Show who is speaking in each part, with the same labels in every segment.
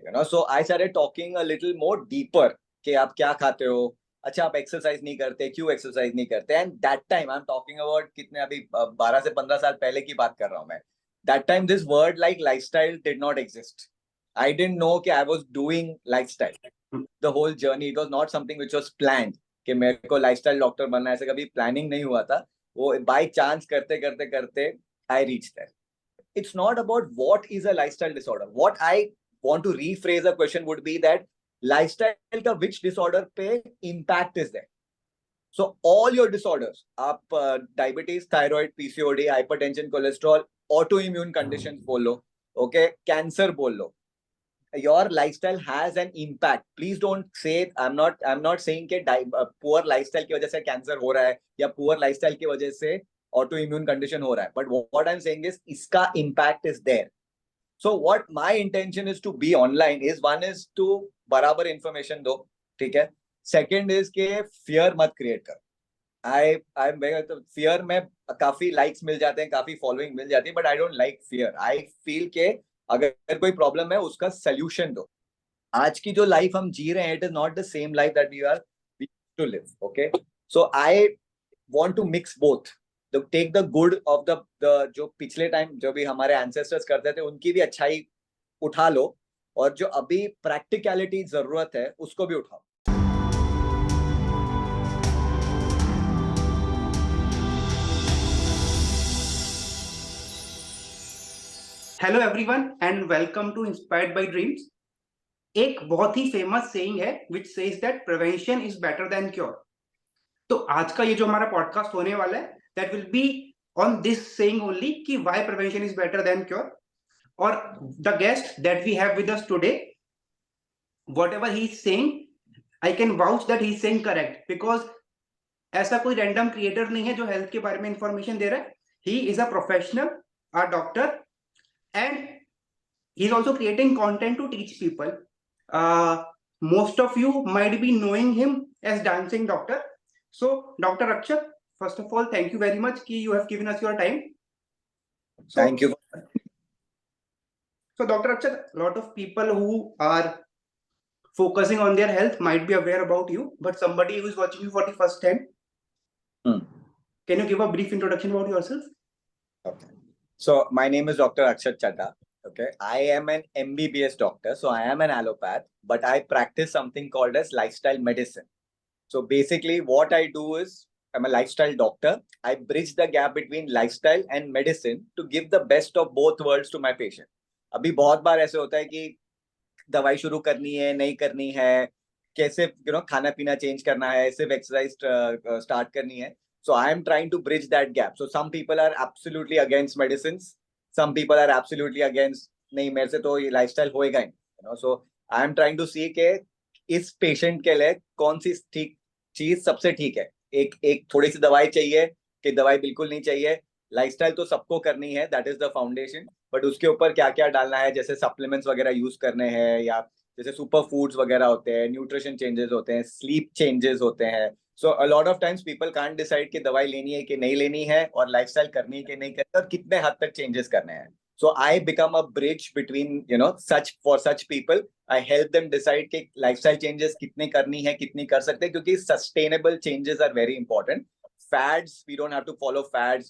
Speaker 1: So I started talking a little more deeper कि आप क्या खाते हो, अच्छा आप एक्सरसाइज नहीं करते, क्यों एक्सरसाइज नहीं करते. And that time I am talking about कितने अभी 12 से 15 साल पहले की बात कर रहा हूँ मैं. That time this word like lifestyle did not exist. I didn't know कि I was doing lifestyle. The whole journey it was not something which was planned कि मेरे को लाइफस्टाइल डॉक्टर बनना है, ऐसे कभी प्लानिंग नहीं हुआ था. वो बाय चांस करते करते करते I reach that. It's not about what is a lifestyle disorder. What I want to rephrase a question would be that lifestyle का which disorder पे impact is there. So all your disorders, आप diabetes, thyroid, PCOD, hypertension, cholesterol, autoimmune conditions बोल लो, okay, cancer बोल लो, your lifestyle has an impact. Please don't say I'm not saying कि poor lifestyle की वजह से cancer हो रहा है या poor lifestyle की वजह से ऑटो इम्यून कंडीशन हो रहा है. But what I am saying is इसका impact is there. So what my intention is to be online is one is to बराबर इंफॉर्मेशन दो, ठीक है. सेकंड इज के फियर मत क्रिएट कर. आई फियर में काफी लाइक्स मिल जाते हैं, काफी फॉलोइंग मिल जाती है, but I don't like fear. I feel के अगर कोई प्रॉब्लम है उसका सोल्यूशन दो. आज की जो लाइफ हम जी रहे हैं it is not the same life that we are to live. Okay, so I want to mix both. Take the good of the जो पिछले टाइम जो भी हमारे एंसेस्टर्स करते थे उनकी भी अच्छाई उठा लो, और जो अभी प्रैक्टिकलिटी जरूरत है उसको भी उठाओ.
Speaker 2: Hello everyone and welcome to inspired by dreams. एक बहुत ही फेमस सेइंग है which says that prevention is better than cure. तो आज का ये जो हमारा पॉडकास्ट होने वाला है that will be on this saying only कि why prevention is better than cure. और the guest that we have with us today, whatever he is saying, I can vouch that he is saying correct, because ऐसा कोई random creator नहीं है जो health के बारे में इंफॉर्मेशन दे रहा है. He is a professional, a doctor, and he's also creating content to teach people. Most of you might be knowing him as Dancing Doctor. So Dr. Akshat, first of all, thank you very much ki you have given us your time.
Speaker 1: Thank you.
Speaker 2: So Dr. Akshat, a lot of people who are focusing on their health might be aware about you, but somebody who is watching you for the first time, can you give a brief introduction about yourself?
Speaker 1: Okay. So my name is Dr. Akshat Chadha. Okay, I am an MBBS doctor, so I am an allopath, but I practice something called as lifestyle medicine. So basically, what I do is I'm a lifestyle doctor. I bridge the gap between lifestyle and medicine to give the best of both worlds to my patient. अभी बहुत बार ऐसे होता है कि दवाई शुरू करनी है, नहीं करनी है, कैसे खाना पीना चेंज करना है, सिर्फ एक्सरसाइज स्टार्ट करनी है. So I am trying to bridge that gap. So some people are absolutely against medicines. Some people are absolutely against नहीं मेरे से तो ये lifestyle होएगा ही. So I am trying to see कि इस patient के लिए कौन सी ठीक चीज सबसे ठीक है. एक थोड़ी सी दवाई चाहिए कि दवाई बिल्कुल नहीं चाहिए. लाइफस्टाइल तो सबको करनी है, that is the foundation. But उसके ऊपर क्या क्या डालना है, जैसे सप्लीमेंट्स वगैरह यूज करने हैं, या जैसे सुपर फूड्स वगैरह होते हैं, न्यूट्रिशन चेंजेस होते हैं, स्लीप चेंजेस होते हैं. So a lot of times people can't decide कि दवाई लेनी है कि नहीं लेनी है, और लाइफस्टाइल करनी है कि नहीं करनी है, और कितने हद तक चेंजेस करने हैं. So I become a bridge between such people. I help them decide कि लाइफस्टाइल चेंजेस कितने करनी है, कितनी कर सकते हैं, क्योंकि sustainable changes are very important. Fads, we don't have to follow fads.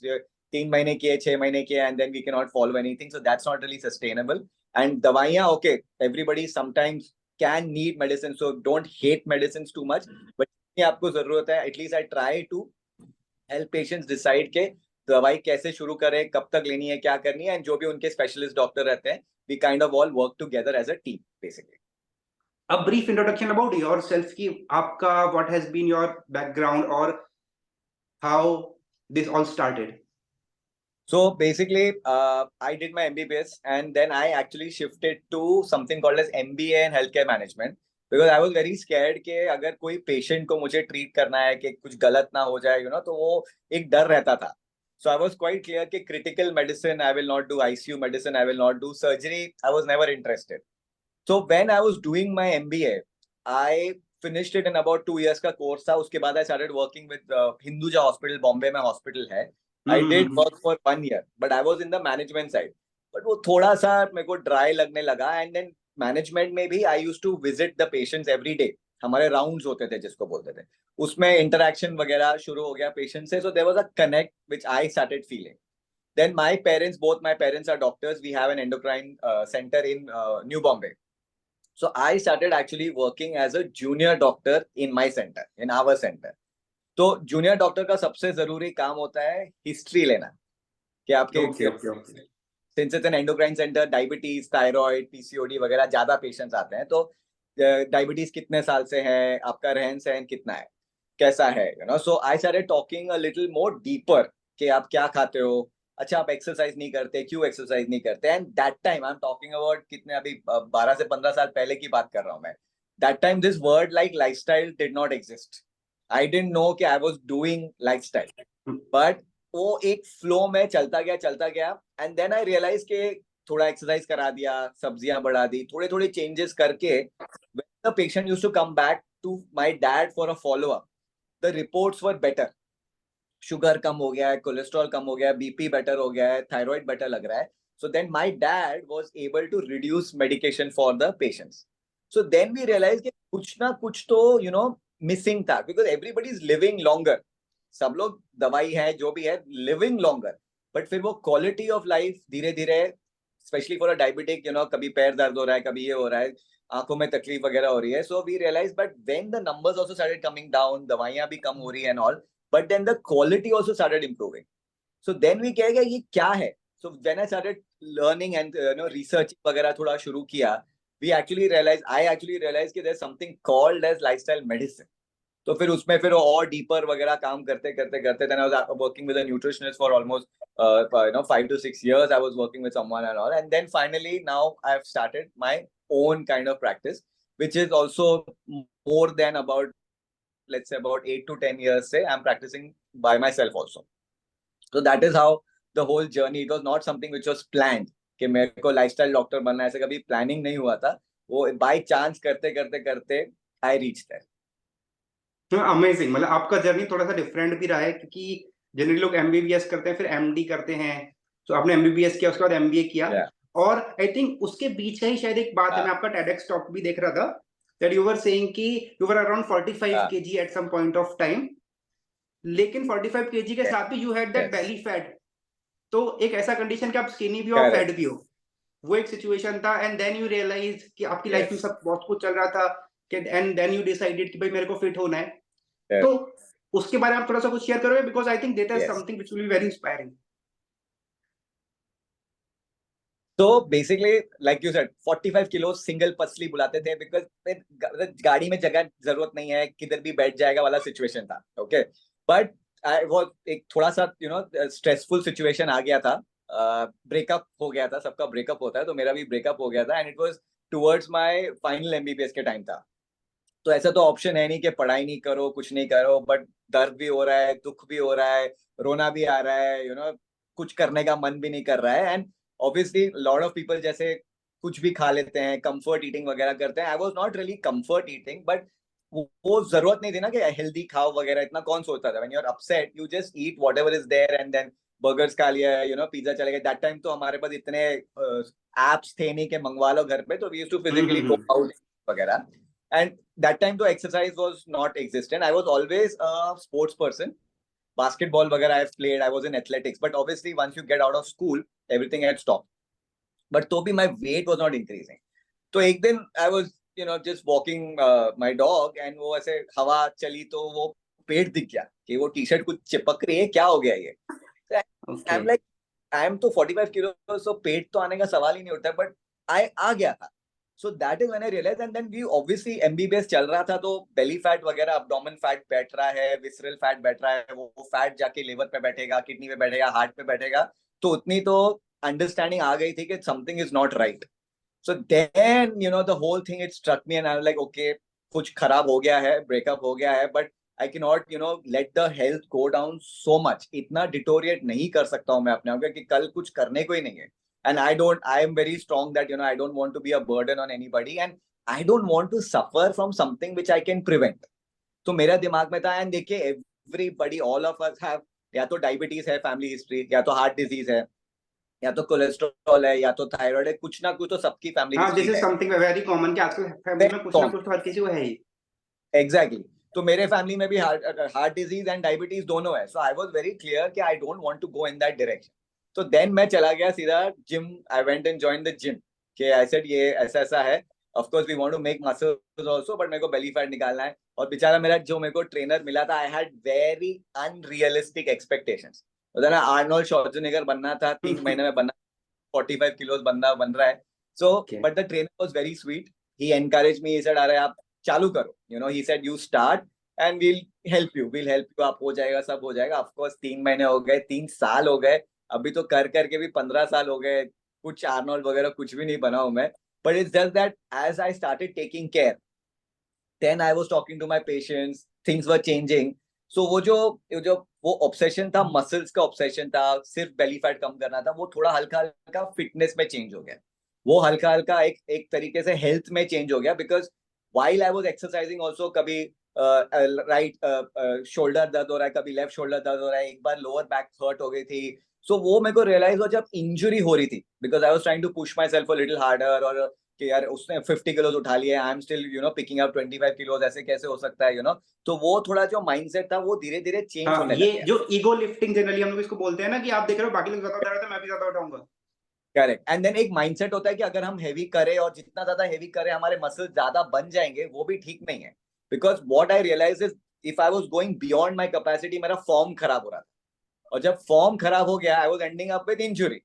Speaker 1: 3 महीने किए, 6 महीने किए, and then we cannot follow anything. So that's not really sustainable. And दवाइयाँ, okay, everybody sometimes can need medicine, so don't hate medicines too much. But आपको जरूरत है, at least I try to help patients decide के दवाई कैसे शुरू करें, कब तक लेनी है, क्या करनी है, एंड जो भी उनके स्पेशलिस्ट डॉक्टर रहते हैं, we kind of all work together as a team basically.
Speaker 2: A brief introduction about yourself कि आपका what has been your background or how this all started.
Speaker 1: So basically, I did my MBBS and then I actually shifted to something called as MBA in healthcare management. Because I was very scared कि अगर कोई patient को मुझे treat करना है कि कुछ गलत ना हो जाए, तो वो एक डर रहता था. So I was quite clear कि critical medicine I will not do, ICU medicine I will not do, surgery I was never interested. So when I was doing my MBA, I finished it in about 2 years का course था. उसके बाद I started working with Hinduja Hospital, Bombay में hospital है. I did work for 1 year, but I was in the management side. But वो थोड़ा सा मेरे को ड्राई लगने लगा, and then मैनेजमेंट में भी I use to visit the patients every day. हमारे राउंड्स होते थे जिसको बोलते थे, उसमें इंटरेक्शन वगैरह शुरू हो गया पेशेंट से. So there was a connect which I started feeling. Then my parents, both my parents are doctors. We have an endocrine center in New Bombay. So I started actually working as a junior doctor in my center, in our center. तो junior doctor का सबसे जरूरी काम होता है history लेना, कि आपके since it's an endocrine centre, diabetes, thyroid, PCOD वगैरह ज्यादा पेशेंट्स आते हैं. तो डायबिटीज कितने साल से है, आपका रहन सहन कितना है, कैसा है, you know. So I started talking a little more deeper कि आप क्या खाते हो, अच्छा आप एक्सरसाइज नहीं करते, क्यों एक्सरसाइज नहीं करते. And that time I am talking about कितने, अभी 12 से 15 साल पहले की बात कर रहा हूँ मैं. That time this word like lifestyle did not exist. I didn't know कि I was doing lifestyle, but वो एक फ्लो में चलता गया. एंड देन आई रियलाइज कि थोड़ा एक्सरसाइज करा दिया, सब्जियां बढ़ा दी, थोड़े थोड़े चेंजेस करके when the patient used to come back to my dad for a follow up, the reports were better. Sugar कम हो गया है, कोलेस्ट्रॉल कम हो गया है, बीपी बेटर हो गया है, थायराइड बेटर लग रहा है. So then my dad was able to reduce medication for the patients. So then we realise कि कुछ ना कुछ तो यू नो मिसिंग था, because everybody is living longer. सब लोग दवाई है जो भी है, लिविंग लॉन्गर, बट फिर वो क्वालिटी ऑफ लाइफ धीरे धीरे, specially for a diabetic, you know, कभी पैर दर्द हो रहा है, कभी ये हो रहा है, आंखों में तकलीफ वगैरह हो रही है. So we realise, but when the numbers also started coming down, दवाइयां भी कम हो रही है and all, but then the quality also started improving. So then we कह गए ये क्या है. So when I started learning and research वगैरह थोड़ा शुरू किया, I actually realized कि there's something called as lifestyle medicine. तो फिर उसमें फिर और डीपर वगैरह काम करते then I was working with a nutritionist for almost 5 to 6 years. I was working with someone and all, and then finally now I've started my own kind of practice, which is also more than about, let's say, about 8 to 10 years say I'm practicing by myself also. So that is how the whole journey, it was not something which was planned कि मेरे को lifestyle doctor बनना है, ऐसे कभी planning नहीं हुआ था. वो बाय चांस करते I reached there.
Speaker 2: अमेजिंग. मतलब आपका जर्नी थोड़ा सा डिफरेंट भी रहा है, क्योंकि जनरली लोग एमबीबीएस करते हैं, फिर एमडी करते हैं. तो आपने एमबीबीएस किया, उसके बाद एमबीए किया.
Speaker 1: Yeah.
Speaker 2: और आई थिंक उसके बीच का ही शायद एक बात है, मैं आपका टेडेक्स टॉक भी देख रहा था, that you were saying कि you were around 45 kg at some point of time, लेकिन 45 kg के साथ भी you had that belly fat. तो एक ऐसा कंडीशन कि आप स्किनी भी हो और फैट भी हो, वो एक सिचुएशन था. एंड देन यू रियलाइज कि आपकी लाइफ में सब बहुत कुछ चल रहा था, एंड देन यू डिसाइडेड कि भाई मेरे को फिट होना है. तो उसके बारे में आप थोड़ा सा कुछ शेयर करोगे, because I think that is something which will be very inspiring.
Speaker 1: So basically, like you said, 45 kilo single पसली बुलाते थे, बिकॉज गाड़ी में जगह जरूरत नहीं है, किधर भी बैठ जाएगा वाला सिचुएशन था. ओके, बट आई वाज एक थोड़ा सा स्ट्रेसफुल सिचुएशन आ गया था. ब्रेकअप हो गया था, सबका ब्रेकअप होता है, तो मेरा भी ब्रेकअप हो गया था. And it was towards my final MBBS के टाइम था. तो ऐसा तो ऑप्शन है नहीं कि पढ़ाई नहीं करो, कुछ नहीं करो, बट दर्द भी हो रहा है, दुख भी हो रहा है, रोना भी आ रहा है, कुछ करने का मन भी नहीं कर रहा है. And obviously lot of people जैसे कुछ भी खा लेते हैं, कंफर्ट ईटिंग वगैरह करते हैं. I was not really comfort eating, but वो जरूरत नहीं थी ना कि हेल्दी खाओ वगैरह, इतना कौन सोचता था. When you are upset you just eat whatever is there, and then burgers खा लिया, पिज्जा चले गए. दैट टाइम तो हमारे पास इतने एप्स थे नहीं कि मंगवा लो घर पे, तो we used to physically go out वगैरह. And that time the exercise was not existent. I was always a sports person. Basketball वगैरह I've played. I was in athletics. But obviously once you get out of school, everything had stopped. But तो भी my weight was not increasing. तो एक दिन I was just walking my dog, and वो ऐसे हवा चली तो वो पेट दिख गया कि वो टी शर्ट कुछ चिपक रही है, क्या हो गया ये. I'm like, I am तो 45 किलो, so पेट तो आने का सवाल ही नहीं उठता, बट आ गया था. So that is when I realized, and then we obviously MBBS चल रहा था, तो belly fat वगैरह, abdomen fat बैठ रहा है, visceral fat बैठ रहा है, वो fat जाके liver पे बैठेगा, kidney पे बैठेगा, heart पे बैठेगा. तो उतनी तो understanding आ गई थी कि something is not right. So then the whole thing, it struck me, and I was like, okay, कुछ खराब हो गया है, breakup हो गया है, but I cannot let the health go down so much. इतना deteriorate नहीं कर सकता हूँ मैं अपने आप को कि कल कुछ करने को ही नहीं है. And I am very strong that I don't want to be a burden on anybody, and I don't want to suffer from something which I can prevent. तो मेरा दिमाग में था, and देखिए everybody, all of us have या तो diabetes है, family history, या तो heart disease है, या तो कोलेस्ट्रॉल है या तो थायराइड है, कुछ ना कुछ तो सबकी फैमिली
Speaker 2: हाँ,
Speaker 1: हिस्ट्री
Speaker 2: दिस इज
Speaker 1: है।
Speaker 2: समथिंग वेरी कॉमन कि आजकल फैमिली में कुछ ना कुछ तो हर किसी को है ही।
Speaker 1: एग्जैक्टली तो मेरे फैमिली में भी हार्ट डिजीज एंड डायबिटीज दोनों है। So I was very clear कि I don't want to go in that direction. तो देन मैं चला गया सीधा gym. I went and join the gym कि आई सेड ये ऐसा ऐसा है। Of course we want to make muscles also, but मेरे को बेली फैट निकालना है। और बेचारा मेरा जो मेरे को ट्रेनर मिला था, I had very unrealistic expectations. उधर ना आर्नोल्ड श्वार्ज़नेगर बनना था, 3 महीने में बनना, 45 किलोज बंदा बन रहा है। सो
Speaker 2: Okay.
Speaker 1: But the trainer was very sweet. He encourage me, he said अरे आप चालू करो, you no, he said you start and will help you, आप हो जाएगा, सब हो जाएगा। ऑफ कोर्स 3 महीने हो गए, 3 साल हो गए, अभी तो कर करके भी 15 साल हो गए। कुछ आर्नोल्ड वगैरह कुछ भी नहीं बना हूं मैं। But it's just that as I started taking care, then I was talking to my patients, things were changing. So वो जो वो ऑब्सेशन था, मसल्स का ऑब्सेशन था, सिर्फ बेली फैट कम करना था, वो थोड़ा हल्का हल्का फिटनेस में चेंज हो गया। वो हल्का हल्का एक एक तरीके से हेल्थ में चेंज हो गया, because while I was exercising also, कभी राइट शोल्डर दर्द हो रहा है, कभी लेफ्ट शोल्डर दर्द हो रहा है, एक बार लोअर बैक हर्ट हो गई थी। सो वो मेरे को रियलाइज हुआ जब इंजुरी हो रही थी, because I was trying to push myself a little harder, और कि यार उसने 50 किलोज उठा लिए, I am still picking up 25 kilos, ऐसे कैसे हो सकता है, तो वो थोड़ा जो माइंडसेट था वो धीरे धीरे चेंज
Speaker 2: हाँ,
Speaker 1: होने
Speaker 2: ये
Speaker 1: लग गया।
Speaker 2: जो ईगो लिफ्टिंग जनरली हम लोग इसको बोलते हैं ना, कि आप देख रहे हो बाकी लोग ज्यादा उठा रहे थे, मैं भी ज्यादा उठाऊंगा।
Speaker 1: करेक्ट। एंड देन एक माइंडसेट होता है कि अगर हम हेवी करें और जितना ज्यादा हेवी करें हमारे मसल ज्यादा बन जाएंगे, वो भी ठीक नहीं है। Because what I realise is, if I was going beyond my capacity, मेरा फॉर्म खराब हो रहा था। और जब फॉर्म खराब हो गया, I was ending up with injury.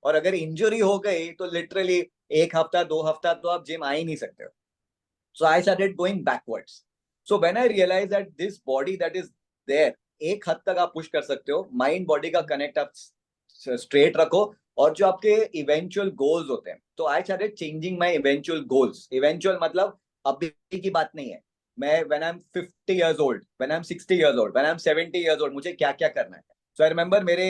Speaker 1: और अगर इंजुरी हो गई तो लिटरली 1 हफ्ता 2 हफ्ता तो आप जिम आ ही नहीं सकते हो। So I started going backwards. So when I realized that this body that is there, एक हद तक आप पुश कर सकते हो, माइंड बॉडी का कनेक्ट आप स्ट्रेट रखो, और जो आपके इवेंचुअल गोल्स होते हैं, तो I started changing my eventual goals. Eventual मतलब अभी की बात नहीं है। मैं when I M 50 years old, when I M 60 years old, when I am 70 years old, मुझे क्या क्या करना है। So I remember मेरे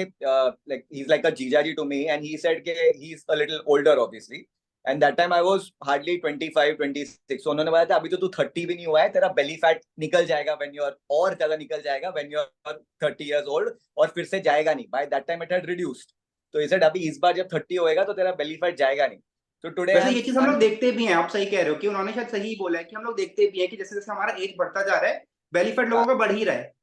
Speaker 1: like he's like a jijaji to me, and he said कि he's a little older obviously, and that time I was hardly 25 26। so उन्होंने बताया था अभी तो तू 30 भी नहीं हुआ है, तेरा बेली फैट निकल जाएगा व्हेन यू आर, और ज्यादा निकल जाएगा when you are 30 years old, और फिर से जाएगा नहीं। By that time it had reduced. तो इसे अभी इस बार जब 30 होएगा तो तेरा बेली फैट जाएगा नहीं। तो टुडे
Speaker 2: वैसे
Speaker 1: आई
Speaker 2: ये चीज हम लोग देखते भी हैं, आप सही कह रहे हो कि उन्होंने शायद सही बोला है कि हम लोग देखते भी हैं कि जैसे जैसे हमारा एज बढ़ता जा रहा है, बेली फैट लोगों
Speaker 1: एम
Speaker 2: का बढ़ ही रहा है।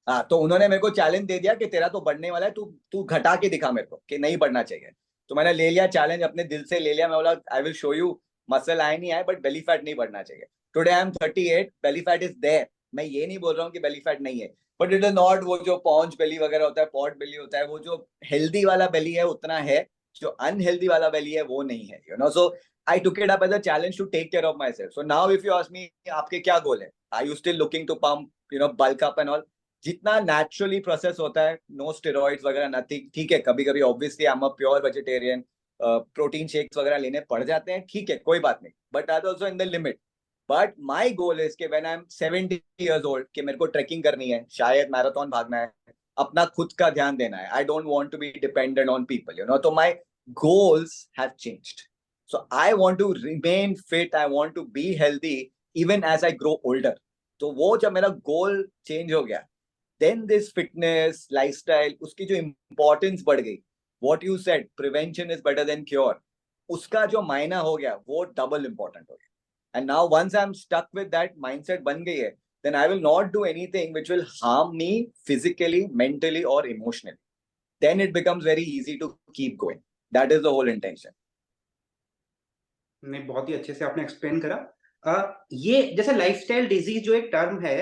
Speaker 1: हाँ, तो उन्होंने मेरे को चैलेंज दे दिया कि तेरा तो बढ़ने वाला है, तू तू घटा के दिखा मेरे को कि नहीं बढ़ना चाहिए। तो मैंने ले लिया चैलेंज, अपने दिल से ले लिया। मैं बोला I will show you, muscle आए नहीं आए, बट बेली फैट नहीं बढ़ना चाहिए। Today I am 38, belly fat is there. मैं ये नहीं बोल रहा हूँ कि बेली फैट नहीं है, बट इट इज नॉट वो जो पॉन्च बेली वगैरह होता है, पॉट बेली होता है, वो जो हेल्दी वाला बेली है उतना है, जो अनहेल्दी वाला बेली है वो नहीं है, so I took it up as a challenge to take care of my self. So now if you ask me आपके क्या गोल है, are you still looking to pump, bulk up and all, जितना naturally process होता है, no steroids वगैरह nothing, ठीक है। कभी कभी obviously I am a pure vegetarian, protein shakes वगैरह लेने पड़ जाते हैं, ठीक है, कोई बात नहीं, but I also in the limit. But my goal is के when I am 70 years old कि मेरे को ट्रैकिंग करनी है, शायद मैराथन भागना है, अपना खुद का ध्यान देना है, I don't want to be dependent on people, तो my goals have changed. So I want to remain fit, I want to be healthy even as I grow older. तो वो जब मेरा गोल चेंज हो गया, देन दिस फिटनेस लाइफस्टाइल, उसकी जो importance बढ़ गई। What you said, prevention is better than cure, उसका जो मायना हो गया वो डबल इंपॉर्टेंट हो गया। And now once I am stuck with that mindset बन गई है, then I will not do anything which will harm me physically, mentally और emotionally. Then it becomes very easy to keep going. That is the whole intention.
Speaker 2: नहीं, बहुत ही अच्छे से आपने explain करा। ये जैसे लाइफस्टाइल डिजीज जो एक टर्म है,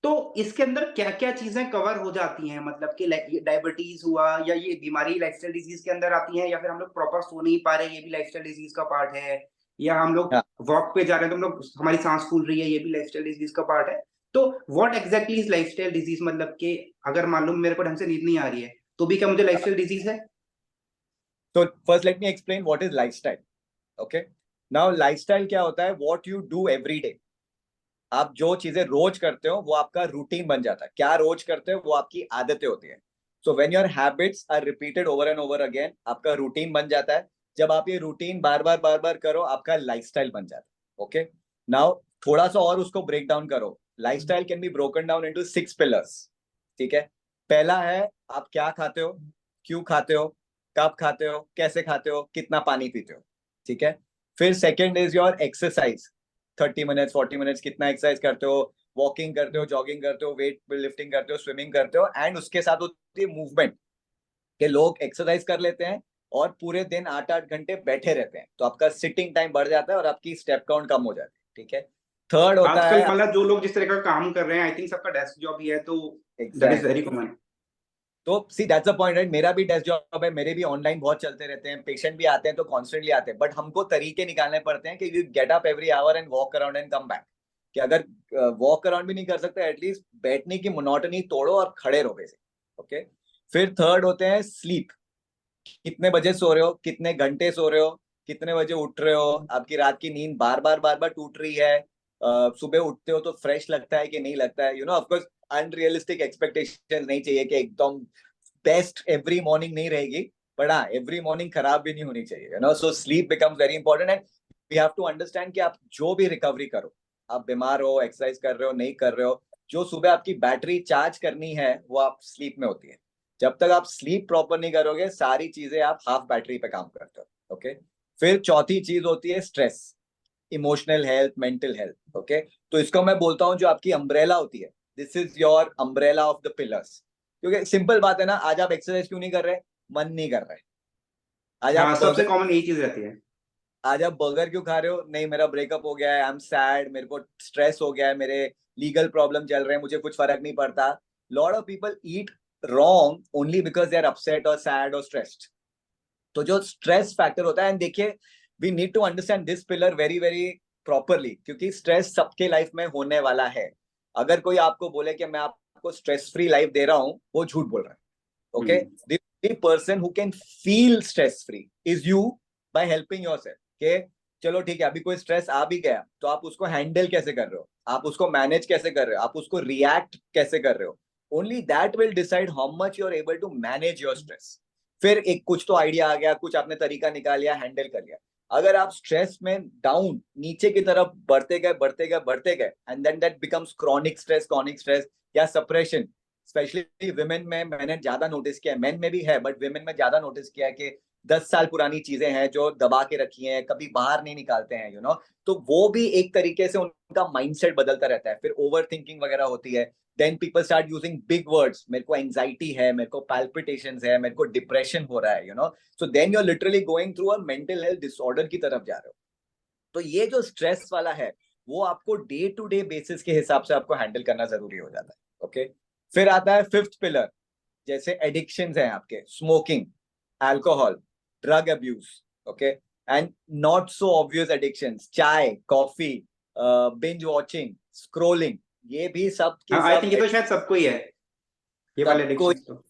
Speaker 2: तो इसके अंदर क्या-क्या चीज़ें कवर हो जाती हैं? मतलब कि लाइक डायबिटीज़ हुआ, या ये बीमारी लाइफ़स्टाइल डिज़ीज़ के अंदर आती है, या फिर हम लोग प्रॉपर सो नहीं पा रहे, ये भी लाइफ़स्टाइल डिज़ीज़ का पार्ट है, या हम लोग
Speaker 1: हाँ,
Speaker 2: वॉक पे जा रहे हैं तो हम लोग हमारी साँस फूल रही है, ये भी लाइफ़स्टाइल डिज़ीज़ का पार्ट है। तो what exactly is lifestyle disease? मतलब कि अगर मान लो मेरे को ढंग से नींद नहीं आ रही है, तो भी क्या मुझे लाइफ़स्टाइल डिज़ीज़ है?
Speaker 1: तो first let me explain what is lifestyle. Okay, now lifestyle क्या होता है, what you do every day. आप जो चीजें रोज करते हो वो आपका रूटीन बन जाता है। क्या रोज करते हो वो आपकी आदतें होती है। So when your habits are repeated over and over again, आपका रूटीन बन जाता है। जब आप ये रूटीन बार बार करो, आपका लाइफस्टाइल बन जाता है। ओके, नाउ थोड़ा सा और उसको ब्रेक डाउन करो। Lifestyle can be broken down into 6 pillars. ठीक है, पहला है आप क्या खाते हो, क्यों खाते हो, कब खाते हो, कैसे खाते हो, कितना पानी पीते हो, ठीक है। फिर second is your exercise, 30 minutes 40 minutes कितना एक्सरसाइज करते हो, वॉकिंग करते हो, जॉगिंग करते हो, वेट लिफ्टिंग करते हो, स्विमिंग करते हो, एंड उसके साथ होती है मूवमेंट, के लोग एक्सरसाइज कर लेते हैं और पूरे दिन 8-8 घंटे बैठे रहते हैं, तो आपका सिटिंग टाइम बढ़ जाता है और आपकी स्टेप काउंट कम हो जाती है, ठीक है। थर्ड होता
Speaker 2: आजकल
Speaker 1: है
Speaker 2: मतलब जो लोग जिस तरह का काम कर रहे हैं, आई थिंक सबका डेस्क जॉब ही है, तो that is very
Speaker 1: exactly.
Speaker 2: Common.
Speaker 1: तो see that's a point, right. मेरा भी डेस्क जॉब है, मेरे भी ऑनलाइन बहुत चलते रहते हैं, पेशेंट भी आते हैं तो कॉन्स्टेंटली आते हैं, बट हमको तरीके निकालने पड़ते हैं कि you get up every hour and walk around and come back, कि अगर वॉक अराउंड भी नहीं कर सकते एटलीस्ट बैठने की मोनोटनी तोड़ो और खड़े रहो बेसिक, ओके। फिर थर्ड होते हैं स्लीप, कितने बजे सो रहे हो, कितने घंटे सो रहे हो, कितने बजे उठ रहे हो, आपकी रात की नींद बार बार टूट रही है, सुबह उठते हो तो फ्रेश लगता है कि नहीं लगता है, ऑफ कोर्स अनरियलिस्टिक एक्सपेक्टेशन नहीं चाहिए कि एकदम बेस्ट एवरी मॉर्निंग नहीं रहेगी, बट हाँ एवरी मॉर्निंग खराब भी नहीं होनी चाहिए, so sleep becomes very important, and we have to understand कि आप जो भी रिकवरी करो, आप बीमार हो, एक्सरसाइज कर रहे हो, नहीं कर रहे हो, जो सुबह आपकी बैटरी चार्ज करनी है वो आप स्लीप में होती है। जब तक आप स्लीप प्रॉपर नहीं करोगे सारी चीजें आप हाफ बैटरी पे काम करते हो, ओके। फिर चौथी चीज होती है stress, emotional health, mental health, okay. तो इसको मैं बोलता हूँ जो आपकी अम्ब्रेला होती है, this is your umbrella of the pillars, क्योंकि सिंपल बात है ना, आज आप एक्सरसाइज क्यों नहीं कर रहे, मन नहीं कर रहे। आज आप
Speaker 2: हाँ, सबसे
Speaker 1: बर्गर
Speaker 2: कॉमन यही चीज रहती है।
Speaker 1: आज आप बर्गर क्यों खा रहे हो, नहीं मेरा ब्रेकअप हो गया है, आई एम सैड, मेरे को स्ट्रेस हो गया है, मेरे लीगल प्रॉब्लम चल रहे हैं, मुझे कुछ फर्क नहीं पड़ता। Lot of people eat wrong only because they are upset और सैड और स्ट्रेस्ड। तो जो स्ट्रेस फैक्टर होता है, एंड देखिए we need to understand this pillar very very properly, क्योंकि स्ट्रेस सबके लाइफ में होने वाला है। अगर कोई आपको बोले कि मैं आपको स्ट्रेस फ्री लाइफ दे रहा हूं, वो झूठ बोल रहा है, okay. The only person who can feel stress free is you, by helping yourself, के चलो ठीक है, अभी कोई स्ट्रेस आ भी गया तो आप उसको हैंडल कैसे कर रहे हो, आप उसको मैनेज कैसे कर रहे हो, आप उसको रिएक्ट कैसे कर रहे हो, only that will decide how much you are able to manage your stress. फिर एक कुछ तो आइडिया आ गया, कुछ आपने तरीका निकाल लिया, हैंडल कर लिया। अगर आप स्ट्रेस में डाउन नीचे की तरफ बढ़ते गए बढ़ते गए बढ़ते गए, and then that becomes chronic stress या सप्रेशन, स्पेशली विमेन में मैंने ज्यादा नोटिस किया है, मेन में भी है बट विमेन में ज्यादा नोटिस किया है कि 10 साल पुरानी चीजें हैं जो दबा के रखी हैं, कभी बाहर नहीं निकालते हैं, तो वो भी एक तरीके से उनका माइंडसेट बदलता रहता है, फिर ओवर थिंकिंग वगैरह होती है। Then people start using big words, मेरे को एंजाइटी है, मेरे को पैल्पिटेशंस है, मेरे को डिप्रेशन हो रहा है, so then you are literally going through a mental health disorder की तरफ जा रहे हो। तो ये जो स्ट्रेस वाला है वो आपको डे टू डे बेसिस के हिसाब से आपको हैंडल करना जरूरी हो जाता है, ओके। फिर आता है फिफ्थ पिलर, जैसे एडिक्शंस हैं आपके, smoking, alcohol, drug abuse, okay, and not so obvious addictions, चाय, कॉफी, बिंज वॉचिंग, स्क्रोलिंग, ये भी सब के
Speaker 2: हाँ, आई
Speaker 1: सब
Speaker 2: थिंक ये तो शायद सबको ही है, ये वाले
Speaker 1: सबको।
Speaker 2: एडिक्शन तो।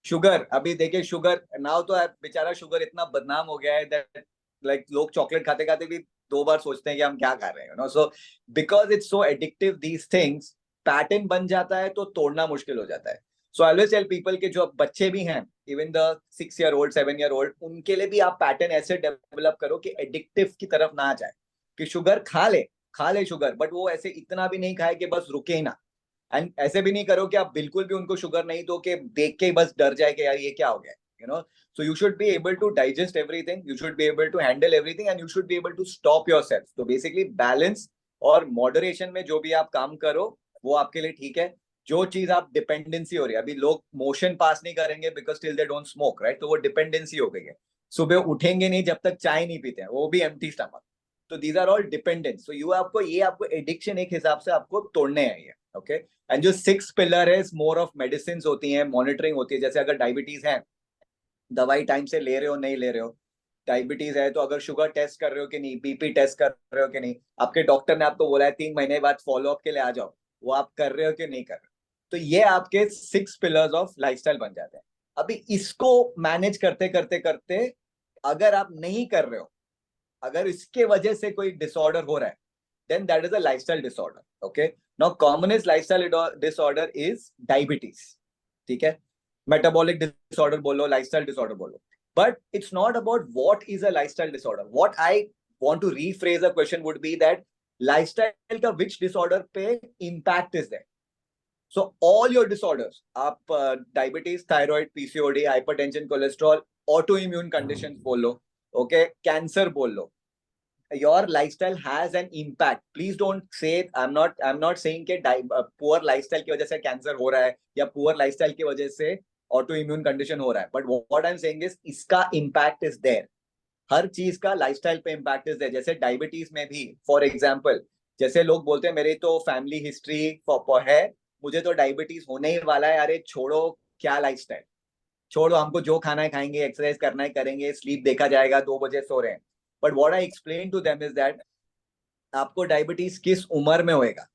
Speaker 1: शुगर, अभी देखिए शुगर नाउ तो बेचारा शुगर इतना बदनाम हो गया है दैट लाइक लोग चॉकलेट खाते खाते भी 2 बार सोचते हैं कि हम क्या खा रहे हैं, so because it's so addictive these things, pattern बन जाता है तो तोड़ना मुश्किल हो जाता है। So I always tell people के जो बच्चे भी हैं, even the 6 year old 7 year old, उनके लिए भी आप पैटर्न ऐसे डेवलप करो कि एडिक्टिव की तरफ ना आ जाए, कि शुगर खा ले शुगर, बट वो ऐसे इतना भी नहीं खाए कि बस रुके ही ना, एंड ऐसे भी नहीं करो कि आप बिल्कुल भी उनको शुगर नहीं दो कि देख के ही बस डर जाए कि यार ये क्या हो गया, so you should be able to digest everything, you should be able to handle everything, and you should be able to stop yourself. तो बेसिकली बैलेंस और मॉडरेशन में जो भी आप काम करो वो आपके लिए ठीक है। जो चीज आप डिपेंडेंसी हो रही है, अभी लोग मोशन पास नहीं करेंगे because till they don't smoke, right, तो वो डिपेंडेंसी हो गई है। सुबह उठेंगे नहीं जब तक चाय नहीं पीते हैं, वो भी एम्प्टी स्टमक, तो these are all dependence. So you आपको एडिक्शन एक हिसाब से आपको तोड़ने हैं ये, ओके। एंड जो सिक्स पिलर है मोर ऑफ मेडिसिन होती हैं, मॉनिटरिंग होती है, जैसे अगर डायबिटीज है, दवाई टाइम से ले रहे हो नहीं ले रहे हो, डायबिटीज है तो अगर शुगर टेस्ट कर रहे हो कि नहीं, बीपी टेस्ट कर रहे हो कि नहीं, आपके डॉक्टर ने आपको बोला है 3 महीने बाद फॉलोअप के लिए आ जाओ, वो आप कर रहे हो कि नहीं कर रहे हो, तो ये आपके 6 पिलर्स ऑफ लाइफस्टाइल बन जाते हैं। अभी इसको मैनेज करते करते करते अगर आप नहीं कर रहे हो, अगर इसके वजह से कोई डिसऑर्डर हो रहा है, then that is a lifestyle disorder, okay। Now commonest lifestyle disorder is diabetes, ठीक है, metabolic disorder बोलो, lifestyle disorder बोलो, but it's not about what is a lifestyle disorder. What I want to rephrase the question would be that lifestyle का which disorder पे impact is there. So all your disorders, आप diabetes, thyroid, PCOD, hypertension, cholesterol, autoimmune conditions बोल लो, okay, cancer बोल लो, your lifestyle has an impact. Please don't say I'm not saying कि poor lifestyle की वजह से cancer हो रहा है या poor lifestyle की वजह से autoimmune condition हो रहा है. But what I'm saying is इसका impact is there. हर चीज का लाइफस्टाइल पे इम्पैक्ट है. जैसे डायबिटीज में भी फॉर एग्जांपल, जैसे लोग बोलते हैं मेरी तो फैमिली हिस्ट्री है, मुझे तो डायबिटीज होने ही वाला है, अरे छोड़ो, क्या लाइफस्टाइल, छोड़ो, हमको जो खाना है खाएंगे, एक्सरसाइज करना है करेंगे, स्लीप देखा जाएगा, 2 बजे सो रहे हैं. But what I explain to them is that आपको डायबिटीज किस उम्र में होएगा,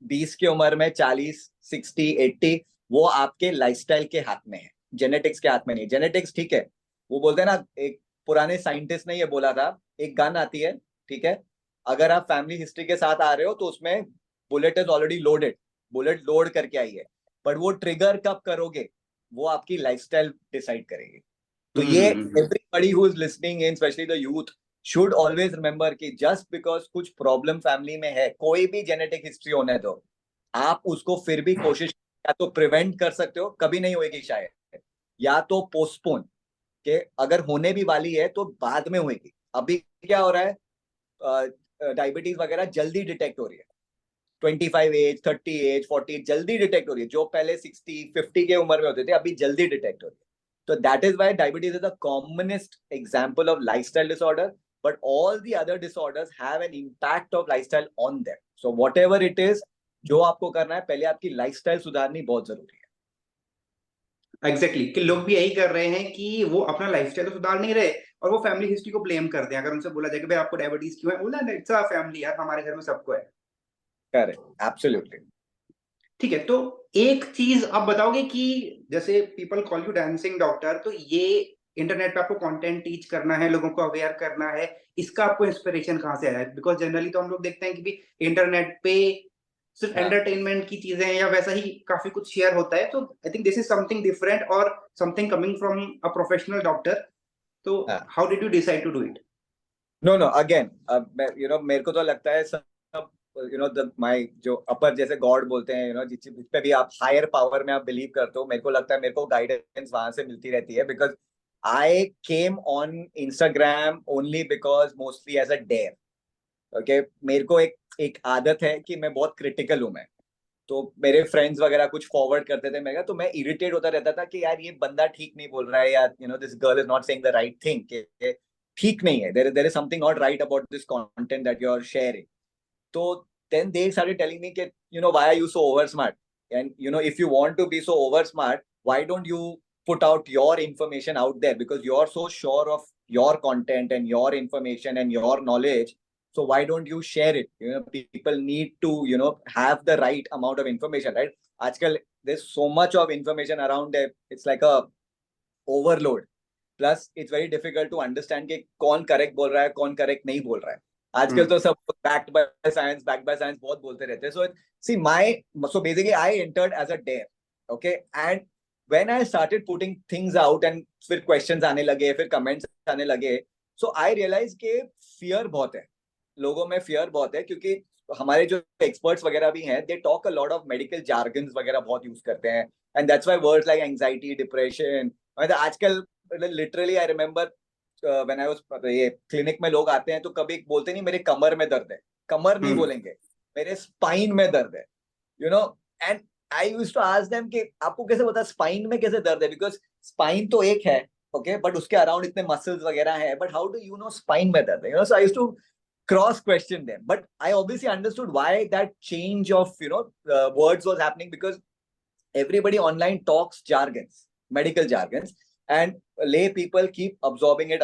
Speaker 1: 20 की उम्र में, 40, 60, 80, वो आपके लाइफस्टाइल के हाथ में है, जेनेटिक्स के हाथ में नहीं. जेनेटिक्स ठीक है, वो बोलते हैं ना, एक पुराने साइंटिस्ट ने ये बोला था, एक गन आती है, ठीक है, अगर आप फैमिली हिस्ट्री के साथ आ रहे हो तो उसमें bullet is already loaded, bullet load करके आई है, बट वो ट्रिगर कब करोगे वो आपकी लाइफस्टाइल डिसाइड करेगी. तो ये everybody who is listening in, specially the youth, should always remember कि जस्ट बिकॉज कुछ प्रॉब्लम फैमिली में है, कोई भी जेनेटिक हिस्ट्री होने दो, आप उसको फिर भी कोशिश या तो प्रिवेंट कर सकते हो, कभी नहीं होएगी शायद, या तो पोस्टपोन कि अगर होने भी वाली है तो बाद में होएगी. अभी क्या हो रहा है, डायबिटीज वगैरह जल्दी डिटेक्ट हो रही है, 25 एज, 30 एज, 40 जल्दी डिटेक्ट हो रही है, जो पहले 60, 50 के उम्र में होते थे अभी जल्दी डिटेक्ट हो रही है. तो that is why diabetes is the commonest example of lifestyle disorder, but all the other disorders have an impact of lifestyle on them. So whatever it is, जो आपको करना है, पहले आपकी लाइफस्टाइल सुधारनी बहुत जरूरी है.
Speaker 2: एग्जैक्टली कि लोग भी यही कर रहे हैं कि वो अपना लाइफस्टाइल तो सुधार नहीं रहे और वो फैमिली हिस्ट्री को ब्लेम करते हैं. अगर उनसे बोला जाए कि भाई आपको डायबिटीज क्यों है, बोला इट्स अ फैमिली, यार हमारे घर में सबको है.
Speaker 1: Correct, absolutely.
Speaker 2: ठीक है, तो एक चीज आप बताओगे कि जैसे people call you dancing doctor, तो ये इंटरनेट पे आपको कंटेंट टीच करना है, लोगों को अवेयर करना है, इसका आपको इंस्पिरेशन कहाँ से आया है? बिकॉज जनरली तो हम लोग देखते हैं कि भी इंटरनेट पे सिर्फ एंटरटेनमेंट की चीजें या वैसा ही काफी कुछ शेयर होता है. तो I think this is something different और something coming from a professional doctor. तो how did you decide to do it?
Speaker 1: No no, again मेरे को तो लगता है सब, माय जो अपर, जैसे गॉड बोलते हैं, जिस पे भी आप हायर पावर में आप बिलीव करते हो, मेरे को लगता है मेरे को गाइडेंस वहां से मिलती रहती है. Because I came on Instagram only because mostly as a dare. Okay, मेरे को एक आदत है कि मैं बहुत क्रिटिकल हूं मैं. तो मेरे फ्रेंड्स वगैरह कुछ फॉरवर्ड करते थे मेरा, तो मैं इरिटेट होता रहता था कि यार ये बंदा ठीक नहीं बोल रहा है, या this girl is not saying the right thing, कि ठीक नहीं है, there is something not right about this content that you are sharing. तो then they started telling me that, why are you so over smart, and if you want to be so over smart, why don't you put out your information out there, because you're so sure of your content and your information and your knowledge, so why don't you share it? People need to have the right amount of information, right? Aajkal there's so much of information around there, it's like a overload. Plus it's very difficult to understand कि कौन correct बोल रहा है, कौन correct नहीं बोल रहा है. आजकल तो सब backed by science बहुत बोलते रहते हैं. So so basically I entered as a dare, okay, and when I started putting things out and फिर questions आने लगे, फिर comments आने लगे, so I realized कि fear बहुत है लोगों में, fear बहुत है, क्योंकि हमारे जो experts वगैरह भी हैं, they talk a lot of medical jargons वगैरह बहुत use करते हैं, and that's why words like anxiety, depression, आजकल literally I remember when I was, ये क्लिनिक में लोग आते हैं तो कभी बोलते नहीं मेरे कमर में दर्द है, कमर नहीं बोलेंगे, मेरे स्पाइन में दर्द है, and I used to ask them कि आपको कैसे पता स्पाइन में कैसे दर्द है, बिकॉज स्पाइन तो एक है, ओके, बट उसके अराउंड इतने मसल्स वगैरह है, but how do you know spine में दर्द है? So I used to cross question them, but I obviously understood why that change of words was happening, because everybody online talks jargons, medical jargons, and lay people keep absorbing it.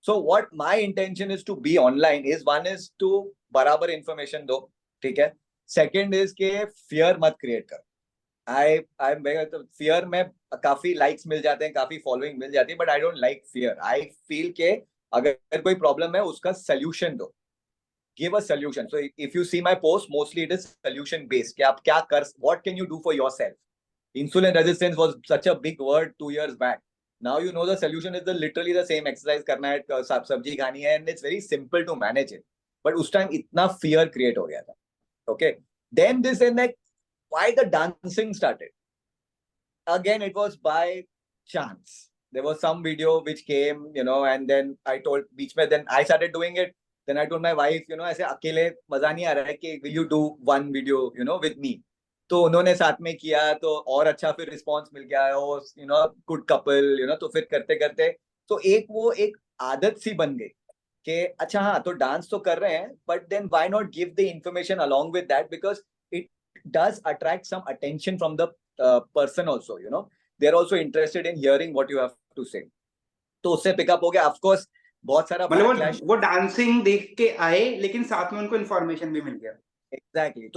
Speaker 1: So what my intention is to be online is, one is to बराबर information दो, ठीक है. Second is के fear मत create करो. I'm very fear में काफी likes मिल जाते हैं, काफी following मिल जाती है, but I don't like fear. I feel के अगर कोई problem है उसका solution दो. Give a solution. So if you see my post, mostly it is solution based. कि आप क्या कर, what can you do for yourself? Insulin resistance was such a big word 2 years back. Now you know the solution is literally the same. Exercise करना है, सब्जी खानी है, and it's very simple to manage it. But उस time इतना fear create हो गया था. Okay. Then this is like, why the dancing started. Again, it was by chance. There was some video which came, and then I told beach mein, then I started doing it. Then I told my wife, ऐसे अकेले मजा नहीं आ रहा है कि will you do one video, with me. तो उन्होंने साथ में किया तो और अच्छा फिर रिस्पॉन्स मिल गया, गुड कपल, तो फिर करते करते तो एक आदत सी बन गई कि अच्छा हाँ तो डांस तो कर रहे हैं, but then why not give the information along with that, because it does attract some attention from the person also, they're also interested in hearing what you have to say. तो उससे pickup हो गया. Of course बहुत सारा
Speaker 2: मतलब वो dancing देख के आए लेकिन साथ में उनको इन्फॉर्मेशन भी मिल गया.
Speaker 1: Exactly.